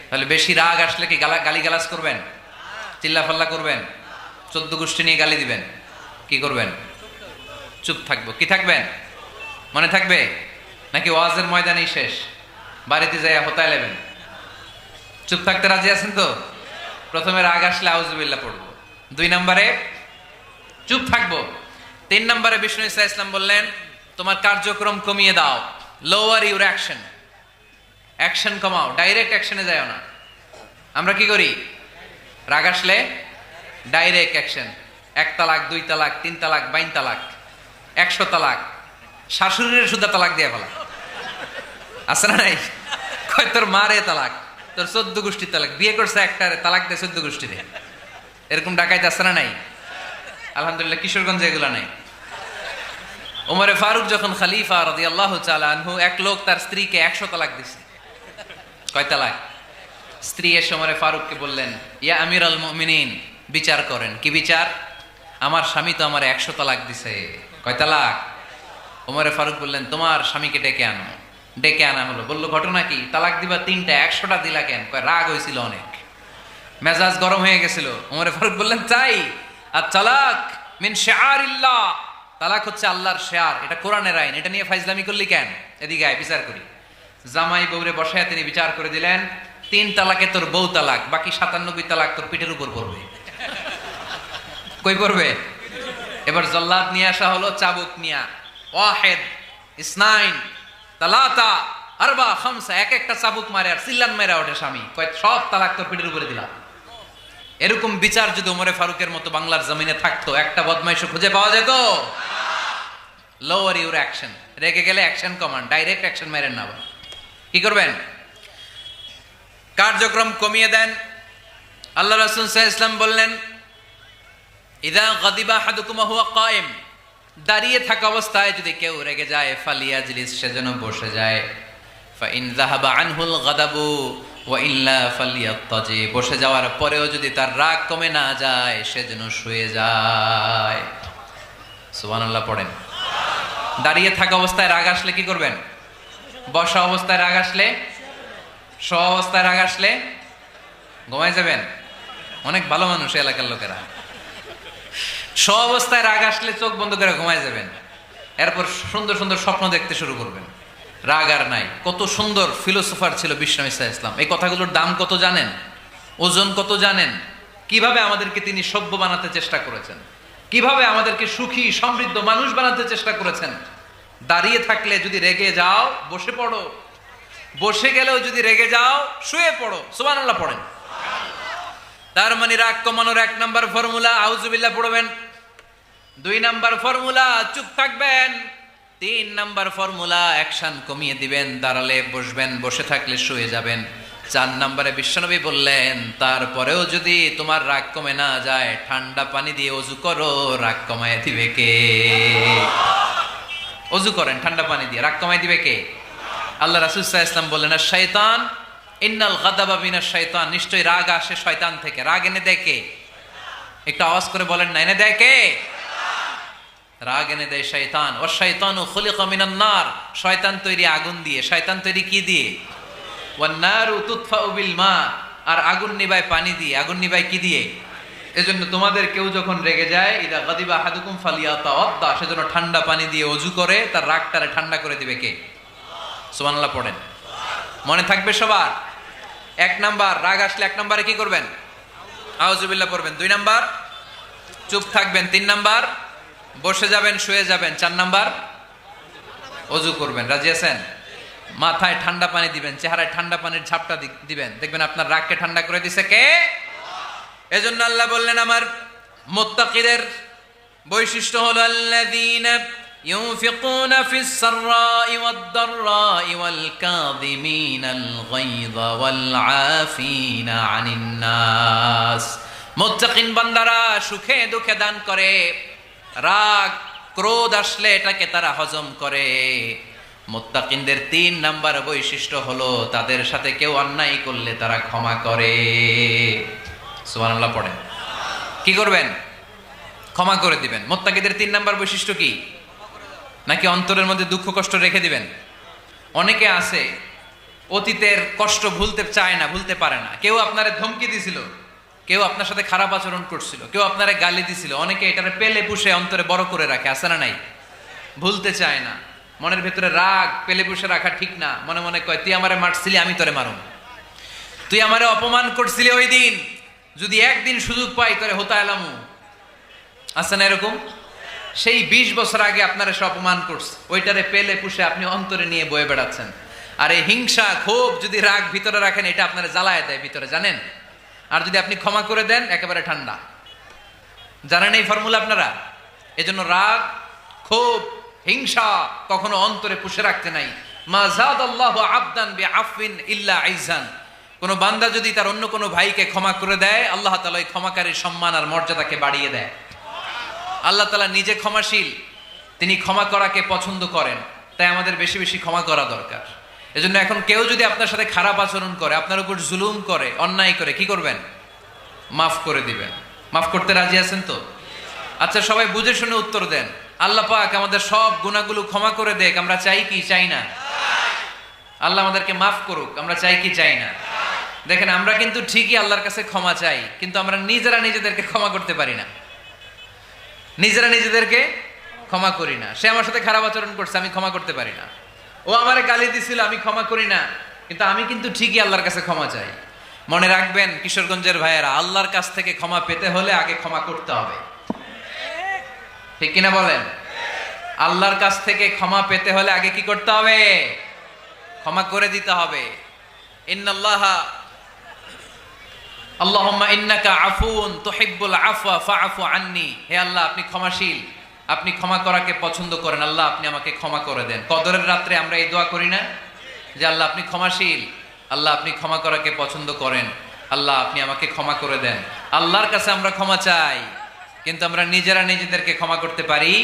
তাহলে বেশি রাগ আসলে কি গালিগালাজ করবেন, চিল্লাফাল্লা করবেন, 14 গোষ্ঠী নিয়ে গালি দিবেন, কি করবেন? চুপ থাকবো। কি থাকবেন? মনে থাকবে নাকি ওয়াজের ময়দানেই শেষ, বাড়িতে যাইয়া হোতায় নেবেন? চুপ থাকতে রাজি আছেন তো? প্রথমে রাগ আসলে আউযুবিল্লাহ পড়বো, 2 নম্বরে চুপ থাকবো, 3 নম্বরে বিষ্ণু ঈসা ইসলাম বললেন তোমার কার্যক্রম কমিয়ে দাও, লোয়ার ইউর অ্যাকশন, অ্যাকশন কমাও, ডাইরেক্ট অ্যাকশনে যাও না। আমরা কি করি? রাগ আসলে ডাইরেক্ট অ্যাকশন, 1 তালাক, 2 তালাক, 3 তালাক, 22 তালাক, 100 তালাক, শাশুড়ির সুদ্ধা তালাক দিয়ে ফেলা, আছে না নাই? কয় তোর মারে তালাক, তোর 14 গোষ্ঠী তালাক, বিয়ে করছে একটারে তালাক দেয় 14 গোষ্ঠীরে, এরকম ডাকাইতে আছে না নাই? আলহামদুলিল্লাহ কিশোরগঞ্জে এগুলা নাই। ওমরে ফারুক যখন খলিফা রাদিয়াল্লাহু তাআলা আনহু, এক লোক তার স্ত্রীকে 100 তালাক দিছে। কয় তালাক? স্ত্রী এসে ওমরে ফারুককে বললেন, ইয়া আমিরাল মুমিনিন, বিচার করেন। কি বিচার? আমার স্বামী তো আমার 100 তালাক দিছে। কয় তালাক? ওমরে ফারুক বললেন, তোমার স্বামীকে ডেকে আনো। ডেকে আনা হলো। বলল, ঘটনা কি? তালাক দিবা 3টা, 100টা দিলা কেন? কয় রাগ হয়েছিল অনেক, মেজাজ গরম হয়ে গেছিল। ওমরে ফারুক বললেন, তাই? আর তালাক মিন শিআরিল্লাহ, তালাক হচ্ছে আল্লাহর শেয়ার, এটা কোরআনের আইন, এটা নিয়ে ফাইজলামি করলি কেন? এদিকে আয়, বিচার করি। জামাই বউরে বসায় তিনি বিচার করে দিলেন, 3 তালাকে তোর বউ তালাক, বাকি 97 তালাক তোর পিঠের উপর পড়বে। কই পড়বে? এবার জল্লাদ নিয়ে আসা হলো, চাবুক নিয়া, ওয়াহিদ, ইসনাইন, তালাতা, আরবা, খামসা, এক একটা চাবুক মারে আর চিল্লান মেরা ওঠে স্বামী, কয় সব তালাক তোর পিঠের উপরে দিলাম। এরকম বিচার যদি ওমরে ফারুকের মতো বাংলার জমিনে থাকতো, একটা বদমাইশও খুঁজে পাওয়া যেত? লোয়ার ইউর অ্যাকশন, রেগে গেলে অ্যাকশন কমান্ড, ডাইরেক্ট অ্যাকশন মেরেন না। কি করবেন? কার্যক্রম কমিয়ে দেন। আল্লাহ রাসূল সাল্লাল্লাহু আলাইহি ওয়াসাল্লাম বললেন, ইযা গাদিবা আহাদুকুম হুয়া কায়েম, দাঁড়িয়ে থাকা অবস্থায় যদি কেউ রেগে যায়, ফালিয়াজলিস, সে যেন বসে যায়। ফাইন যাহাবা আনহুল গাদাবু ওয়া ইল্লা ফালিয়াত্তাজি, বসে যাওয়ার পরেও যদি তার রাগ কমে না যায়, সে যেন শুয়ে যায়। সুবহানাল্লাহ পড়েন। দাঁড়িয়ে থাকা অবস্থায় রাগ আসলে কি করবেন? বসা অবস্থায় রাগ আসলে, শোয়া অবস্থায় রাগ আসলে ঘুমাই যাবেন। অনেক ভালো মানুষ এলাকার লোকেরা, শোয়া অবস্থায় রাগ আসলে চোখ বন্ধ করে ঘুমাই যাবেন, এরপর সুন্দর সুন্দর স্বপ্ন দেখতে শুরু করবেন। রাগ আর নাই। কত সুন্দর ফিলোসোফার ছিল বিষ্ণু ঈসা ইসলাম। এই কথাগুলোর দাম কত জানেন? ওজন কত জানেন? কিভাবে আমাদেরকে তিনি সভ্য বানাতে চেষ্টা করেছেন, কিভাবে আমাদেরকে সুখী সমৃদ্ধ মানুষ বানাতে চেষ্টা করেছেন। দাঁড়িয়ে থাকলে যদি রেগে যাও, বসে পড়ো, বসে গেলেও যদি রেগে যাও, শুয়ে পড়ো। সুবহানাল্লাহ পড়েন। তার মানে রাগ কমানোর 1 নাম্বার ফর্মুলা আউযুবিল্লাহ পড়বেন, 2 নাম্বার ফর্মুলা চুপ থাকবেন, 3 নাম্বার ফর্মুলা অ্যাকশন কমিয়ে দিবেন, দাঁড়ালে বসবেন, বসে থাকলে শুয়ে যাবেন। 4 নাম্বারে বিশ্বনবী বললেন, তারপরেও যদি তোমার রাগ কমে না যায়, ঠান্ডা পানি দিয়ে ওযু করো, রাগ কমায় দিবে কে? ওযু করেন ঠান্ডা পানি দিয়ে, রাগ কমায় দিবে কে? আল্লাহ রাসূল সাল্লাল্লাহু আলাইহি ওয়াসাল্লাম বললেন, আর শয়তান ইন্নাল গাদাবা মিনাশ শয়তান, নিশ্চয়ই রাগ আসে শয়তান থেকে। রাগ এনে দেয় কে? একটু আওয়াজ করে বলেন না, এনে দেয় কে? রাগ এনে দেয় শয়তান। ওয়া শাইতানু খুলিকা মিনান নার, শয়তান তৈরি আগুন দিয়ে। শয়তান তৈরি কি দিয়ে? ওয়ান নারু তুতফাউ বিল মা, আর আগুন নিভায় পানি দিয়ে। আগুন নিভায় কি দিয়ে? এজন্য তোমাদের কেউ যখন রেগে যায়, ইদা গাদিবা আহাদুকুম ফালিয়াতাওয়াদ্দা, সেজন্য ঠান্ডা পানি দিয়ে ওযু করে তার রাগটারে ঠান্ডা করে দিবে কে? সুবহানাল্লাহ পড়েন। মনে থাকবে সবার? 1 নাম্বার, রাগ আসলে 1 নাম্বারে কি করবেন? আউযুবিল্লাহ পড়বেন। 2 নাম্বার চুপ থাকবেন। 3 নাম্বার বসে যাবেন, শুয়ে যাবেন। 4 নাম্বার ওযু করবেন। রাজি আছেন? মাথায় ঠান্ডা পানি দিবেন, চেহারায় ঠান্ডা পানির ঝাপটা দিবেন, দেখবেন আপনার রাগকে ঠান্ডা করে দিছে কে? এজন্য আল্লাহ বললেন, আমার মুত্তাকিদের বৈশিষ্ট্য হলো আল্লাযীনা ينفقون في السراء والضراء والكاظمين الغيظ والعافين عن الناس। মুত্তাকিন বান্দারা সুখে দুঃখে দান করে, রাগ ক্রোধ আসলে এটাকে তারা হজম করে। মুত্তাকিনদের 3 নাম্বার বৈশিষ্ট্য হলো তাদের সাথে কেউ অন্যায় করলে তারা ক্ষমা করে। সুবহানাল্লাহ পড়েন। কি করবেন? ক্ষমা করে দিবেন। মুত্তাকিদের 3 নাম্বার বৈশিষ্ট্য কি? নাকি অন্তরের মধ্যে দুঃখ কষ্ট রেখে দিবেন? অনেকে আছে অতীতের কষ্ট ভুলতে চায় না, ভুলতে পারে না। কেউ আপনারে ধমকি দিছিল, কেউ আপনার সাথে খারাপ আচরণ করছিল, কেউ আপনারে গালি দিছিল, অনেকে এটারে পেলে পুষে অন্তরে বড় করে রাখে, আছে না নাই? ভুলতে চায় না। মনের ভেতরে রাগ পেলে পুষে রাখা ঠিক না। মনে মনে কয় তুই আমারে মারছিলি, আমি তোরে মারুম। তুই আমারে অপমান করছিলি ওই দিন, যদি একদিন সুযোগ পাই তোরে হতা এলামু। আছে না এরকম? সেই 20 বছর আগে আপনারা সে অপমান করছে, ওইটারে পেলে পুষে আপনি অন্তরে নিয়ে বয়ে বেড়াচ্ছেন। আর এই হিংসা ক্ষোভ যদি রাগ ভিতরে রাখেন, এটা আপনারা জ্বালায় দেয় ভিতরে, জানেন? আর যদি আপনি ক্ষমা করে দেন, একেবারে ঠান্ডা। জানেন এই ফর্মুলা আপনারা? এজন্য রাগ ক্ষোভ হিংসা কখনো অন্তরে পুষে রাখতে নাই। মা যাদাল্লাহু আবদান বিআফওয়িন ইল্লা ইজ্জান। কোন বান্দা যদি তার অন্য কোনো ভাইকে ক্ষমা করে দেয়, আল্লাহ তাআলা এই ক্ষমাকারীর সম্মান আর মর্যাদাকে বাড়িয়ে দেয়। আল্লাহ তাআলা নিজে ক্ষমাশীল, তিনি ক্ষমা করাকে পছন্দ করেন। তাই আমাদের বেশি বেশি ক্ষমা করা দরকার। এজন্য এখন কেউ যদি আপনার সাথে খারাপ আচরণ করে, আপনার উপর জুলুম করে, অন্যায় করে, কি করবেন? মাফ করে দিবেন। মাফ করতে রাজি আছেন তো? আচ্ছা, সবাই বুঝে শুনে উত্তর দেন। আল্লাহ পাক আমাদের সব গুনাহগুলো ক্ষমা করে দেখ, আমরা চাই কি চাই না? আল্লাহ আমাদেরকে মাফ করুক, আমরা চাই কি চাই না? দেখেন, আমরা কিন্তু ঠিকই আল্লাহর কাছে ক্ষমা চাই, কিন্তু আমরা নিজেরা নিজেদেরকে ক্ষমা করতে পারি না। নিজেরা নিজেদেরকে ক্ষমা করি না। সে আমার সাথে খারাপ আচরণ করছে, আমি ক্ষমা করতে পারি না। ও আমারে গালি দিছিল, আমি ক্ষমা করি না, কিন্তু আমি কিন্তু ঠিকই আল্লাহর কাছে ক্ষমা চাই। মনে রাখবেন কিশোরগঞ্জের ভাইয়েরা, আল্লাহর কাছ থেকে ক্ষমা পেতে হলে আগে ক্ষমা করতে হবে। ঠিক কিনা বলেন? আল্লাহর কাছ থেকে ক্ষমা পেতে হলে আগে কি করতে হবে? ক্ষমা করে দিতে হবে। ইন্নাল্লাহা আল্লাহুম্মা ইন্নাকা আফুন তুহিব্বুল আফওয়া ফাআফু আন্নি। হে আল্লাহ, আপনি ক্ষমাশীল, আপনি ক্ষমা করাকে পছন্দ করেন। আল্লাহ, আপনি আমাকে ক্ষমা করে দেন। কদরের রাত্রে আমরা এই দোয়া করি না যে আল্লাহ আপনি ক্ষমাশীল, আল্লাহ আপনি ক্ষমা করাকে পছন্দ করেন, আল্লাহ আপনি আমাকে ক্ষমা করে দেন। আল্লাহর কাছে আমরা ক্ষমা চাই, কিন্তু আমরা নিজেরা নিজেদেরকে ক্ষমা করতে পারি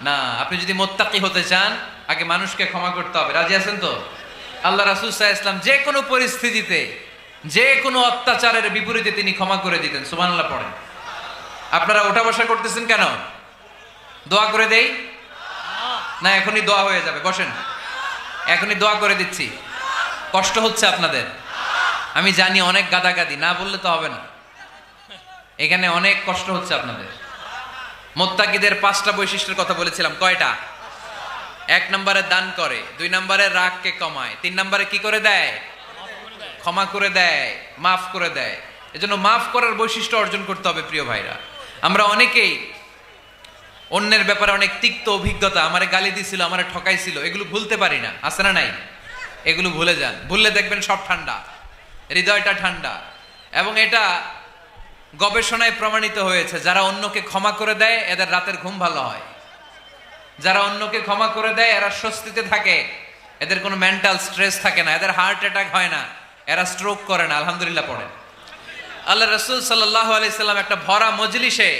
না। আপনি যদি মুত্তাকি হতে চান, আগে মানুষকে ক্ষমা করতে হবে। রাজি আছেন তো? আল্লাহ রাসূল সাল্লাল্লাহু আলাইহি ওয়াসাল্লাম যে কোনো পরিস্থিতিতে, যে কোনো অত্যাচারের বিপরীতে তিনি ক্ষমা করে দিতেন। সুবহানাল্লাহ পড়েন। আপনারা ওঠা বসা করতেছেন কেন? দোয়া করে দেই না? এখনই দোয়া হয়ে যাবে, বসেন। এখনই দোয়া করে দিচ্ছি। কষ্ট হচ্ছে আপনাদের, আমি জানি, অনেক গাদাগাদি, না বললে তো হবে না। এখানে অনেক কষ্ট হচ্ছে আপনাদের। মুত্তাকিদের 5টা বৈশিষ্ট্যের কথা বলেছিলাম। কয়টা? 1 নম্বরে দান করে, 2 নম্বরে রাগকে কমায়, 3 নম্বরে কি করে দেয়? ক্ষমা করে দেয়, মাফ করে দেয়। এজন্য মাফ করার বৈশিষ্ট্য অর্জন করতে হবে। প্রিয় ভাইরা, আমরা অনেকেই অন্যের ব্যাপারে অনেক তিক্ত অভিজ্ঞতা, আমারে গালি দিছিল, আমারে ঠকাইছিল, এগুলো ভুলতে পারি না। আছে না নাই? এগুলো ভুলে যান। ভুললে দেখবেন সব ঠান্ডা, হৃদয়টা ঠান্ডা। এবং এটা গবেষণায় প্রমাণিত হয়েছে, যারা অন্যকে ক্ষমা করে দেয় এদের রাতের ঘুম ভালো হয়। যারা অন্যকে ক্ষমা করে দেয় এরা স্বস্তিতে থাকে, এদের কোনো মেন্টাল স্ট্রেস থাকে না, এদের হার্ট অ্যাটাক হয় না, এরা স্ট্রোক করে না। আলহামদুলিল্লাহ পড়েন। আল্লাহ রাসূল সাল্লাল্লাহু আলাইহি সাল্লাম একটা ভরা মজলিসে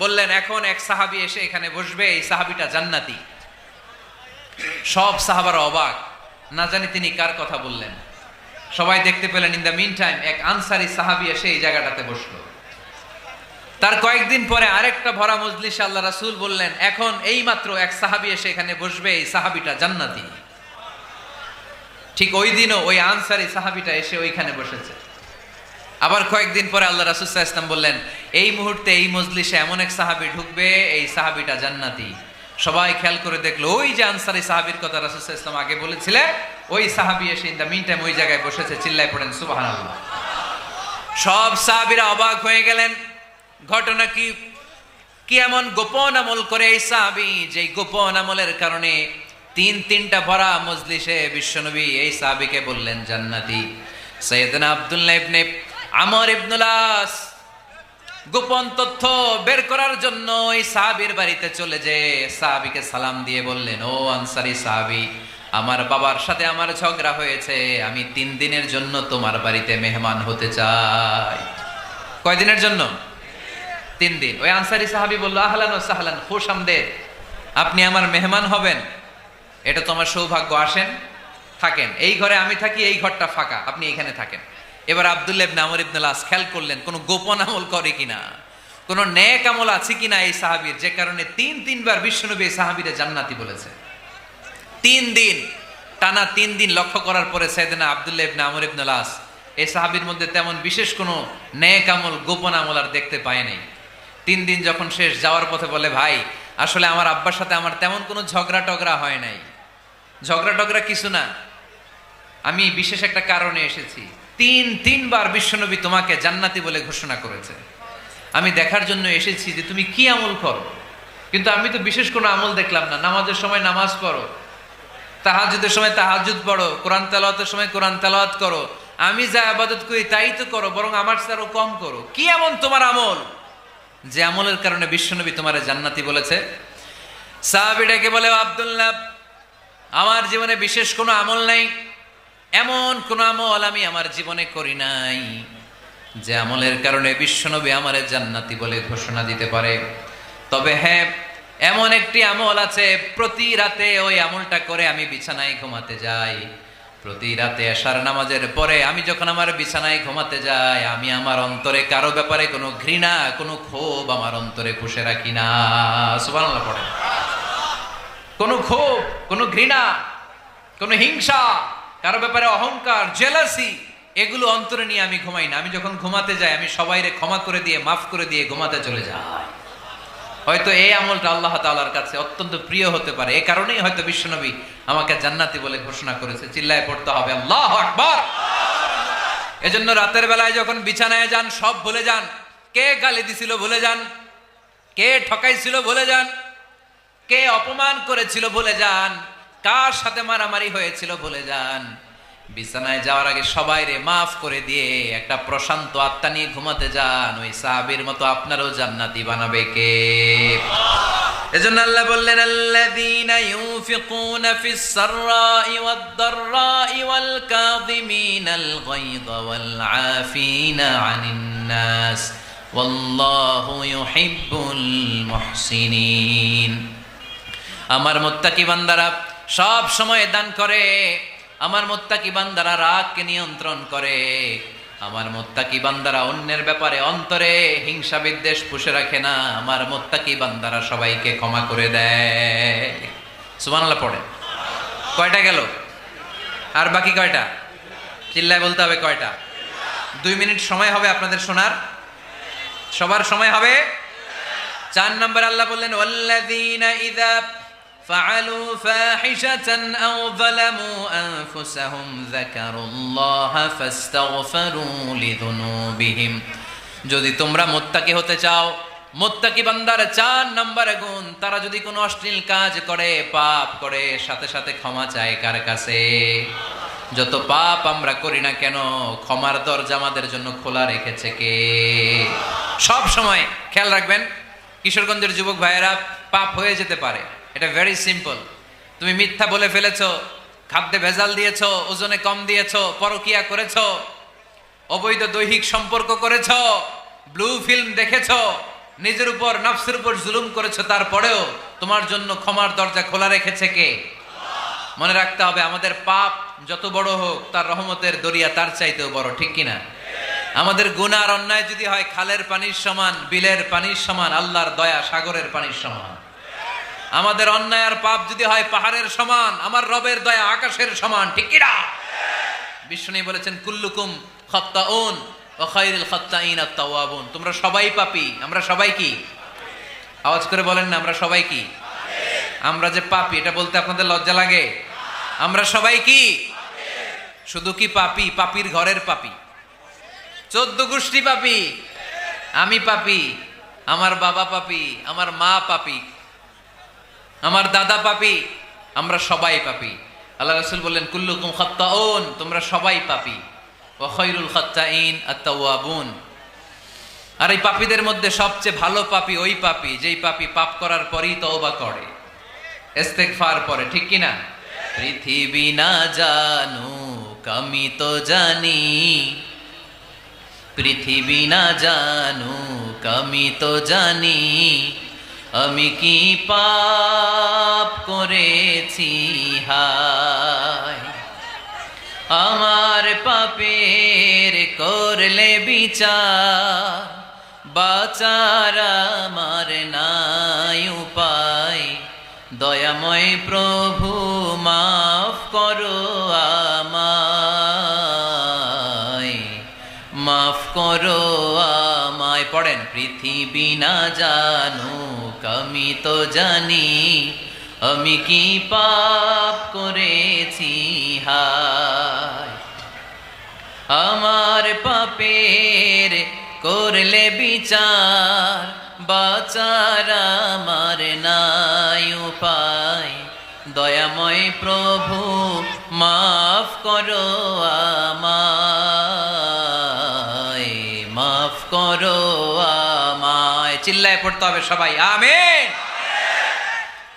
বললেন, এখন এক সাহাবী এসে এখানে বসবে, এই সাহাবীটা জান্নাতি। সব সাহাবারা অবাক, না জানি তিনি কার কথা বললেন। সবাই দেখতে পেলেন, ইন দ্য মিন টাইম এক আনসারী সাহাবী এসে এই জায়গাটাতে বসলো। তার কয়েকদিন পরে আরেকটা ভরা মজলিসে আল্লাহ রাসূল বললেন, এখন এই মাত্র এক সাহাবী এসে এখানে বসবে, এই সাহাবীটা জান্নাতি। ঠিক ওই দিনও ওই আনসারী সাহাবীটা এসে ওইখানে বসেছে। আবার কয়েকদিন পরে আল্লাহ রাসূল সাল্লাল্লাহু আলাইহি ওয়াসাল্লাম বললেন, এই মুহূর্তে এই মজলিসে এমন এক সাহাবী ঢুকবে, এই সাহাবীটা জান্নাতি। সবাই খেয়াল করে দেখলো, ওই যে আনসারী সাহাবীর কথা রাসূল সাল্লাল্লাহু আলাইহি ওয়াসাল্লাম আগে বলেছিলেন, ওই সাহাবী এসে ইন দ্য মিন টাইম ওই জায়গায় বসেছে। চিল্লায় পড়েন সুবহানাল্লাহ। সব সাহাবীরা অবাক হয়ে গেলেন। ঘটনা কি? কি এমন গোপন আমল করে এই সাহাবী, যে গোপন আমলের কারণে তিনটা ভরা মজলিসে বিশ্বনবী এই সাহাবীকে বললেন জান্নাতি। সাইয়েদনা আব্দুল্লাহ ইবনে আমর ইবনুল আস গোপন তথ্য বের করার জন্য ওই সাহাবীর বাড়িতে চলে যে সাহাবীকে সালাম দিয়ে বললেন, ও আনসারী সাহাবী, আমার বাবার সাথে আমার ঝগড়া হয়েছে, আমি 3 দিনের জন্য তোমার বাড়িতে মেহমান হতে চাই। কয়দিনের জন্য? 3 দিন। ওই আনসারী সাহাবী বলল, আহলান ওয়া সাহলান, খুশআমদেদ, আপনি আমার মেহমান হবেন, এটা তো আমার সৌভাগ্য, আসেন থাকেন, এই ঘরে আমি থাকি, এই ঘরটা ফাঁকা, আপনি এখানে থাকেন। এবার আব্দুল্লাহ ইবনে আমর ইবনে আল আস খেয়াল করলেন কোন গোপন আমল করে কিনা, কোন নেক আমল আছে কিনা এই সাহাবীর, যে কারণে 3 বার বিশ্বনবী এই সাহাবীরে জান্নাতি বলেছে। 3 দিন টানা 3 দিন লক্ষ্য করার পরে সাইয়েদনা আব্দুল্লাহ ইবনে আমর ইবনে আল আস এই সাহাবীর মধ্যে তেমন বিশেষ কোনো নেক আমল, গোপন আমল আর দেখতে পায় নাই। 3 দিন যখন শেষ, যাওয়ার পথে বলে, ভাই আসলে আমার আব্বার সাথে আমার তেমন কোনো ঝগড়া টগড়া হয় নাই, ঝগড়া টগড়া কিছু না, আমি বিশেষ একটা কারণে এসেছি। 3 বার বিশ্বনবী তোমাকে জান্নাতি বলে ঘোষণা করেছে, আমি দেখার জন্য এসেছি যে তুমি কি আমল করো, কিন্তু আমি তো বিশেষ কোনো আমল দেখলাম না। নামাজের সময় নামাজ পড়ো, তাহাজ্জুদের সময় তাহাজ্জুদ পড়ো, কোরআন তেলাওয়াতের সময় কোরআন তেলাওয়াত করো, আমি যা ইবাদত করি তাই তো করো, বরং আমার চেয়ে আরো কম করো। কি এমন তোমার আমল যে আমলের কারণে বিশ্বনবী তোমারে জান্নাতি বলেছে? সাহাবীটাকে বলে, আব্দুল্লাহ, আমার জীবনে বিশেষ কোনো আমল নাই, এমন কোন আমল আমি আমার জীবনে করি নাই যে আমলের কারণে বিশ্বনবী আমারে জান্নাতি বলে ঘোষণা দিতে পারে। তবে হ্যাঁ, এমন একটি আমল আছে, প্রতি রাতে ওই আমলটা করে আমি বিছানায় ঘুমাতে যাই। প্রতি রাতে এশার নামাজের পরে আমি যখন আমার বিছানায় ঘুমাতে যাই, আমি আমার অন্তরে কারো ব্যাপারে কোনো ঘৃণা, কোনো ক্ষোভ আমার অন্তরে পুষে রাখি না। সুবহানাল্লাহ পড়ে। কোনো ক্ষোভ, কোনো ঘৃণা, কোনো হিংসা, কারো ব্যাপারে অহংকার, জেলাসি, এগুলো অন্তরে নিয়ে আমি ঘুমাই না। আমি যখন ঘুমাতে যাই, আমি সবাইরে ক্ষমা করে দিয়ে, মাফ করে দিয়ে ঘুমাতে চলে যাই। হয়তো এই আমলটা আল্লাহ তাআলার কাছে অত্যন্ত প্রিয় হতে পারে, এই কারণেই হয়তো বিশ্বনবী আমাকে জান্নাতি বলে ঘোষণা করেছে। চিল্লায় পড়তে হবে আল্লাহু আকবার। এজন্য রাতের বেলায় যখন বিছানায় যান, সব ভুলে যান। কে গালি দিছিল ভুলে যান, কে ঠকাইছিল ভুলে যান, কে অপমান করেছিল ভুলে যান, কার সাথে মারামারি হয়েছিল ভুলে যান। বিছানায় যাওয়ার আগে সবাইরে মাফ করে দিয়ে একটা প্রশান্ত আত্মা নিয়ে ঘুমাতে যান। ওই সাহাবীর মতো আপনারও জান্নাতি বানাবে কে? এজন্য আল্লাহ বললেন, আল্লাযীনা ইউনফিকুনা ফিস সাররাই ওয়াদ দাররাই ওয়াল কাযিমিনাল গায়যা ওয়াল আফিনা আনিন নাস ওয়াল্লাহু ইউহিব্বুল মুহসিনিন। আমার মুত্তাকি বান্দারা সব সময় দান করে, আমার মুত্তাকি বান্দারা রাগকে নিয়ন্ত্রণ করে, আমার মুত্তাকি বান্দারা অন্যের ব্যাপারে অন্তরে হিংসা বিদ্বেষ পুষে রাখে না, আমার মুত্তাকি বান্দারা সবাইকে ক্ষমা করে দেয়। সুবহানাল্লাহ পড়ে। কয়টা গেল? আর বাকি কয়টা? চিল্লায় বলতে হবে কয়টা? 2 মিনিট সময় হবে আপনাদের শোনার, সবার সময় হবে। 4 নম্বর আল্লাহ বললেন, ওয়াল্লাযীনা ইযা ফাআলু ফাহিশাতান আও যালামু আনফুসাহুম যাকারুল্লাহা ফাস্তাগফিরু লিযুনুবিহিম। যদি তোমরা মুত্তাকি হতে চাও, মুত্তাকি বান্দার 4 নম্বর গুণ, তারা যদি কোনো অশ্লীল কাজ করে, পাপ করে, সাথে সাথে ক্ষমা চায় কার কাছে? যত পাপ আমরা করি না কেন, ক্ষমার দরজা আমাদের জন্য খোলা রেখেছে কে? সব সময় খেয়াল রাখবেন, কিশোরগঞ্জের যুবক ভাইয়েরা, পাপ হয়ে যেতে পারে, এটা ভেরি সিম্পল। তুমি মিথ্যা বলে ফেলেছো, খাদ্যে ভেজাল দিয়েছো, ওজনে কম দিয়েছো, পরকিয়া করেছো, অবৈধ দৈহিক সম্পর্ক করেছো, ব্লু ফিল্ম দেখেছো, নিজের উপর নফসের উপর জুলুম করেছো, তারপরেও তোমার জন্য ক্ষমার দরজা খোলা রেখেছে কে? মনে রাখতে হবে, আমাদের পাপ যত বড় হোক, তার রহমতের দরিয়া তার চাইতেও বড়, ঠিক কিনা? আমাদের গুনাহ আর অন্যায় যদি হয় খালের পানির সমান, বিলের পানির সমান, আল্লাহর দয়া সাগরের পানির সমান। আমাদের অন্যায় আর পাপ যদি হয় পাহাড়ের সমান, আমার রবের দয়া আকাশের সমান, ঠিক কিনা? বিষ্ণু বলেছেন, কুল্লুকুম খাত্তাউন ওয়া খায়রুল খাত্তাইন আত-তাওয়াবুন। তোমরা সবাই পাপী। আমরা সবাই কি? আওয়াজ করে বলেন না, আমরা সবাই কি? আমরা যে পাপী, এটা বলতে আপনাদের লজ্জা লাগে? আমরা সবাই কি? শুধু কি পাপী? পাপীর ঘরের পাপী, 14 গোষ্ঠী পাপী। আমি পাপী, আমার বাবা পাপী, আমার মা পাপী, আমার দাদা পাপী, আমরা সবাই পাপী। আল্লাহ রাসূল বললেন, কুল্লুকুম খাত্তাউন, তোমরা সবাই পাপী, ওয়া খায়রুল খাত্তাইন আত-তাওয়াবুন। আর এই পাপীদের মধ্যে সবচেয়ে ভালো পাপী ওই পাপী যেই পাপী পাপ করার পরই তওবা করে, ইস্তেগফার পড়ে, ঠিক কি না? পৃথিবী না জানুক আমি তো জানি, পৃথিবী না জানুক আমি তো জানি, আমি কি পাপ করেছি হায়। আমার পাপের করলে বিচার, বাঁচার আমার নাই উপায়, দয়াময় প্রভু মাফ করো আমায়, মাফ করো আমায়। পড়েন, পৃথিবী না জানুক আমি তো জানি, আমি কি পাপ করেছি হায়। আমার পাপের করলে বিচার, বাঁচার আমার নাই উপায়, দয়াময় প্রভু মাফ করো আমায়, মাফ করো আমায়। চিল্লায় পড়তে হবে সবাই, আমিন।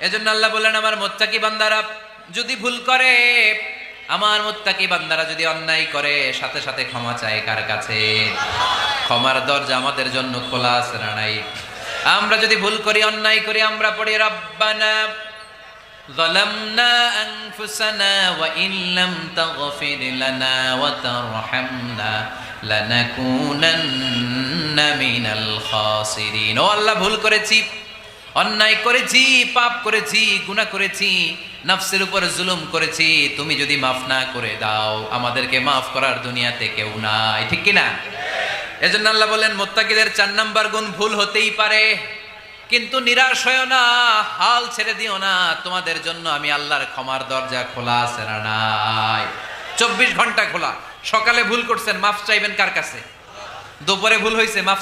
এজন্য আল্লাহ বললেন, আমার মুত্তাকি বান্দারা যদি ভুল করে, আমার মুত্তাকি বান্দারা যদি অন্যায় করে, সাথে সাথে ক্ষমা চায় কার কাছে? ক্ষমার দরজা আমাদের জন্য খোলা আছে না নাই? আমরা যদি ভুল করি, অন্যায় করি, আমরা পড়ি রব্বানা যালামনা আনফুসানা ওয়া ইন লাম তাগফির লানা ওয়া তারহামনা লানাকুনান্না মিনাল খাসিরিন। ও আল্লাহ, ভুল করেছি, অন্যায় করেছি, পাপ করেছি, গুনাহ করেছি, নফসের উপর জুলুম করেছি, তুমি যদি মাফ না করে দাও, আমাদেরকে মাফ করার দুনিয়াতে কেউ নাই, ঠিক কি না? এজন্য আল্লাহ বলেন, মুত্তাকিদের 4 নাম্বার গুণ, ভুল হতেই পারে কিন্তু নিরাশ হয়ো না, হাল ছেড়ে দিও না, তোমাদের জন্য আমি আল্লাহর ক্ষমার দরজা খোলা আছে না নাই? 24 ঘন্টা খোলা। সকালে ভুল করছেন, মাফ চাইবেন কার কাছে? দুপুরে ভুল হয়েছে, মাফ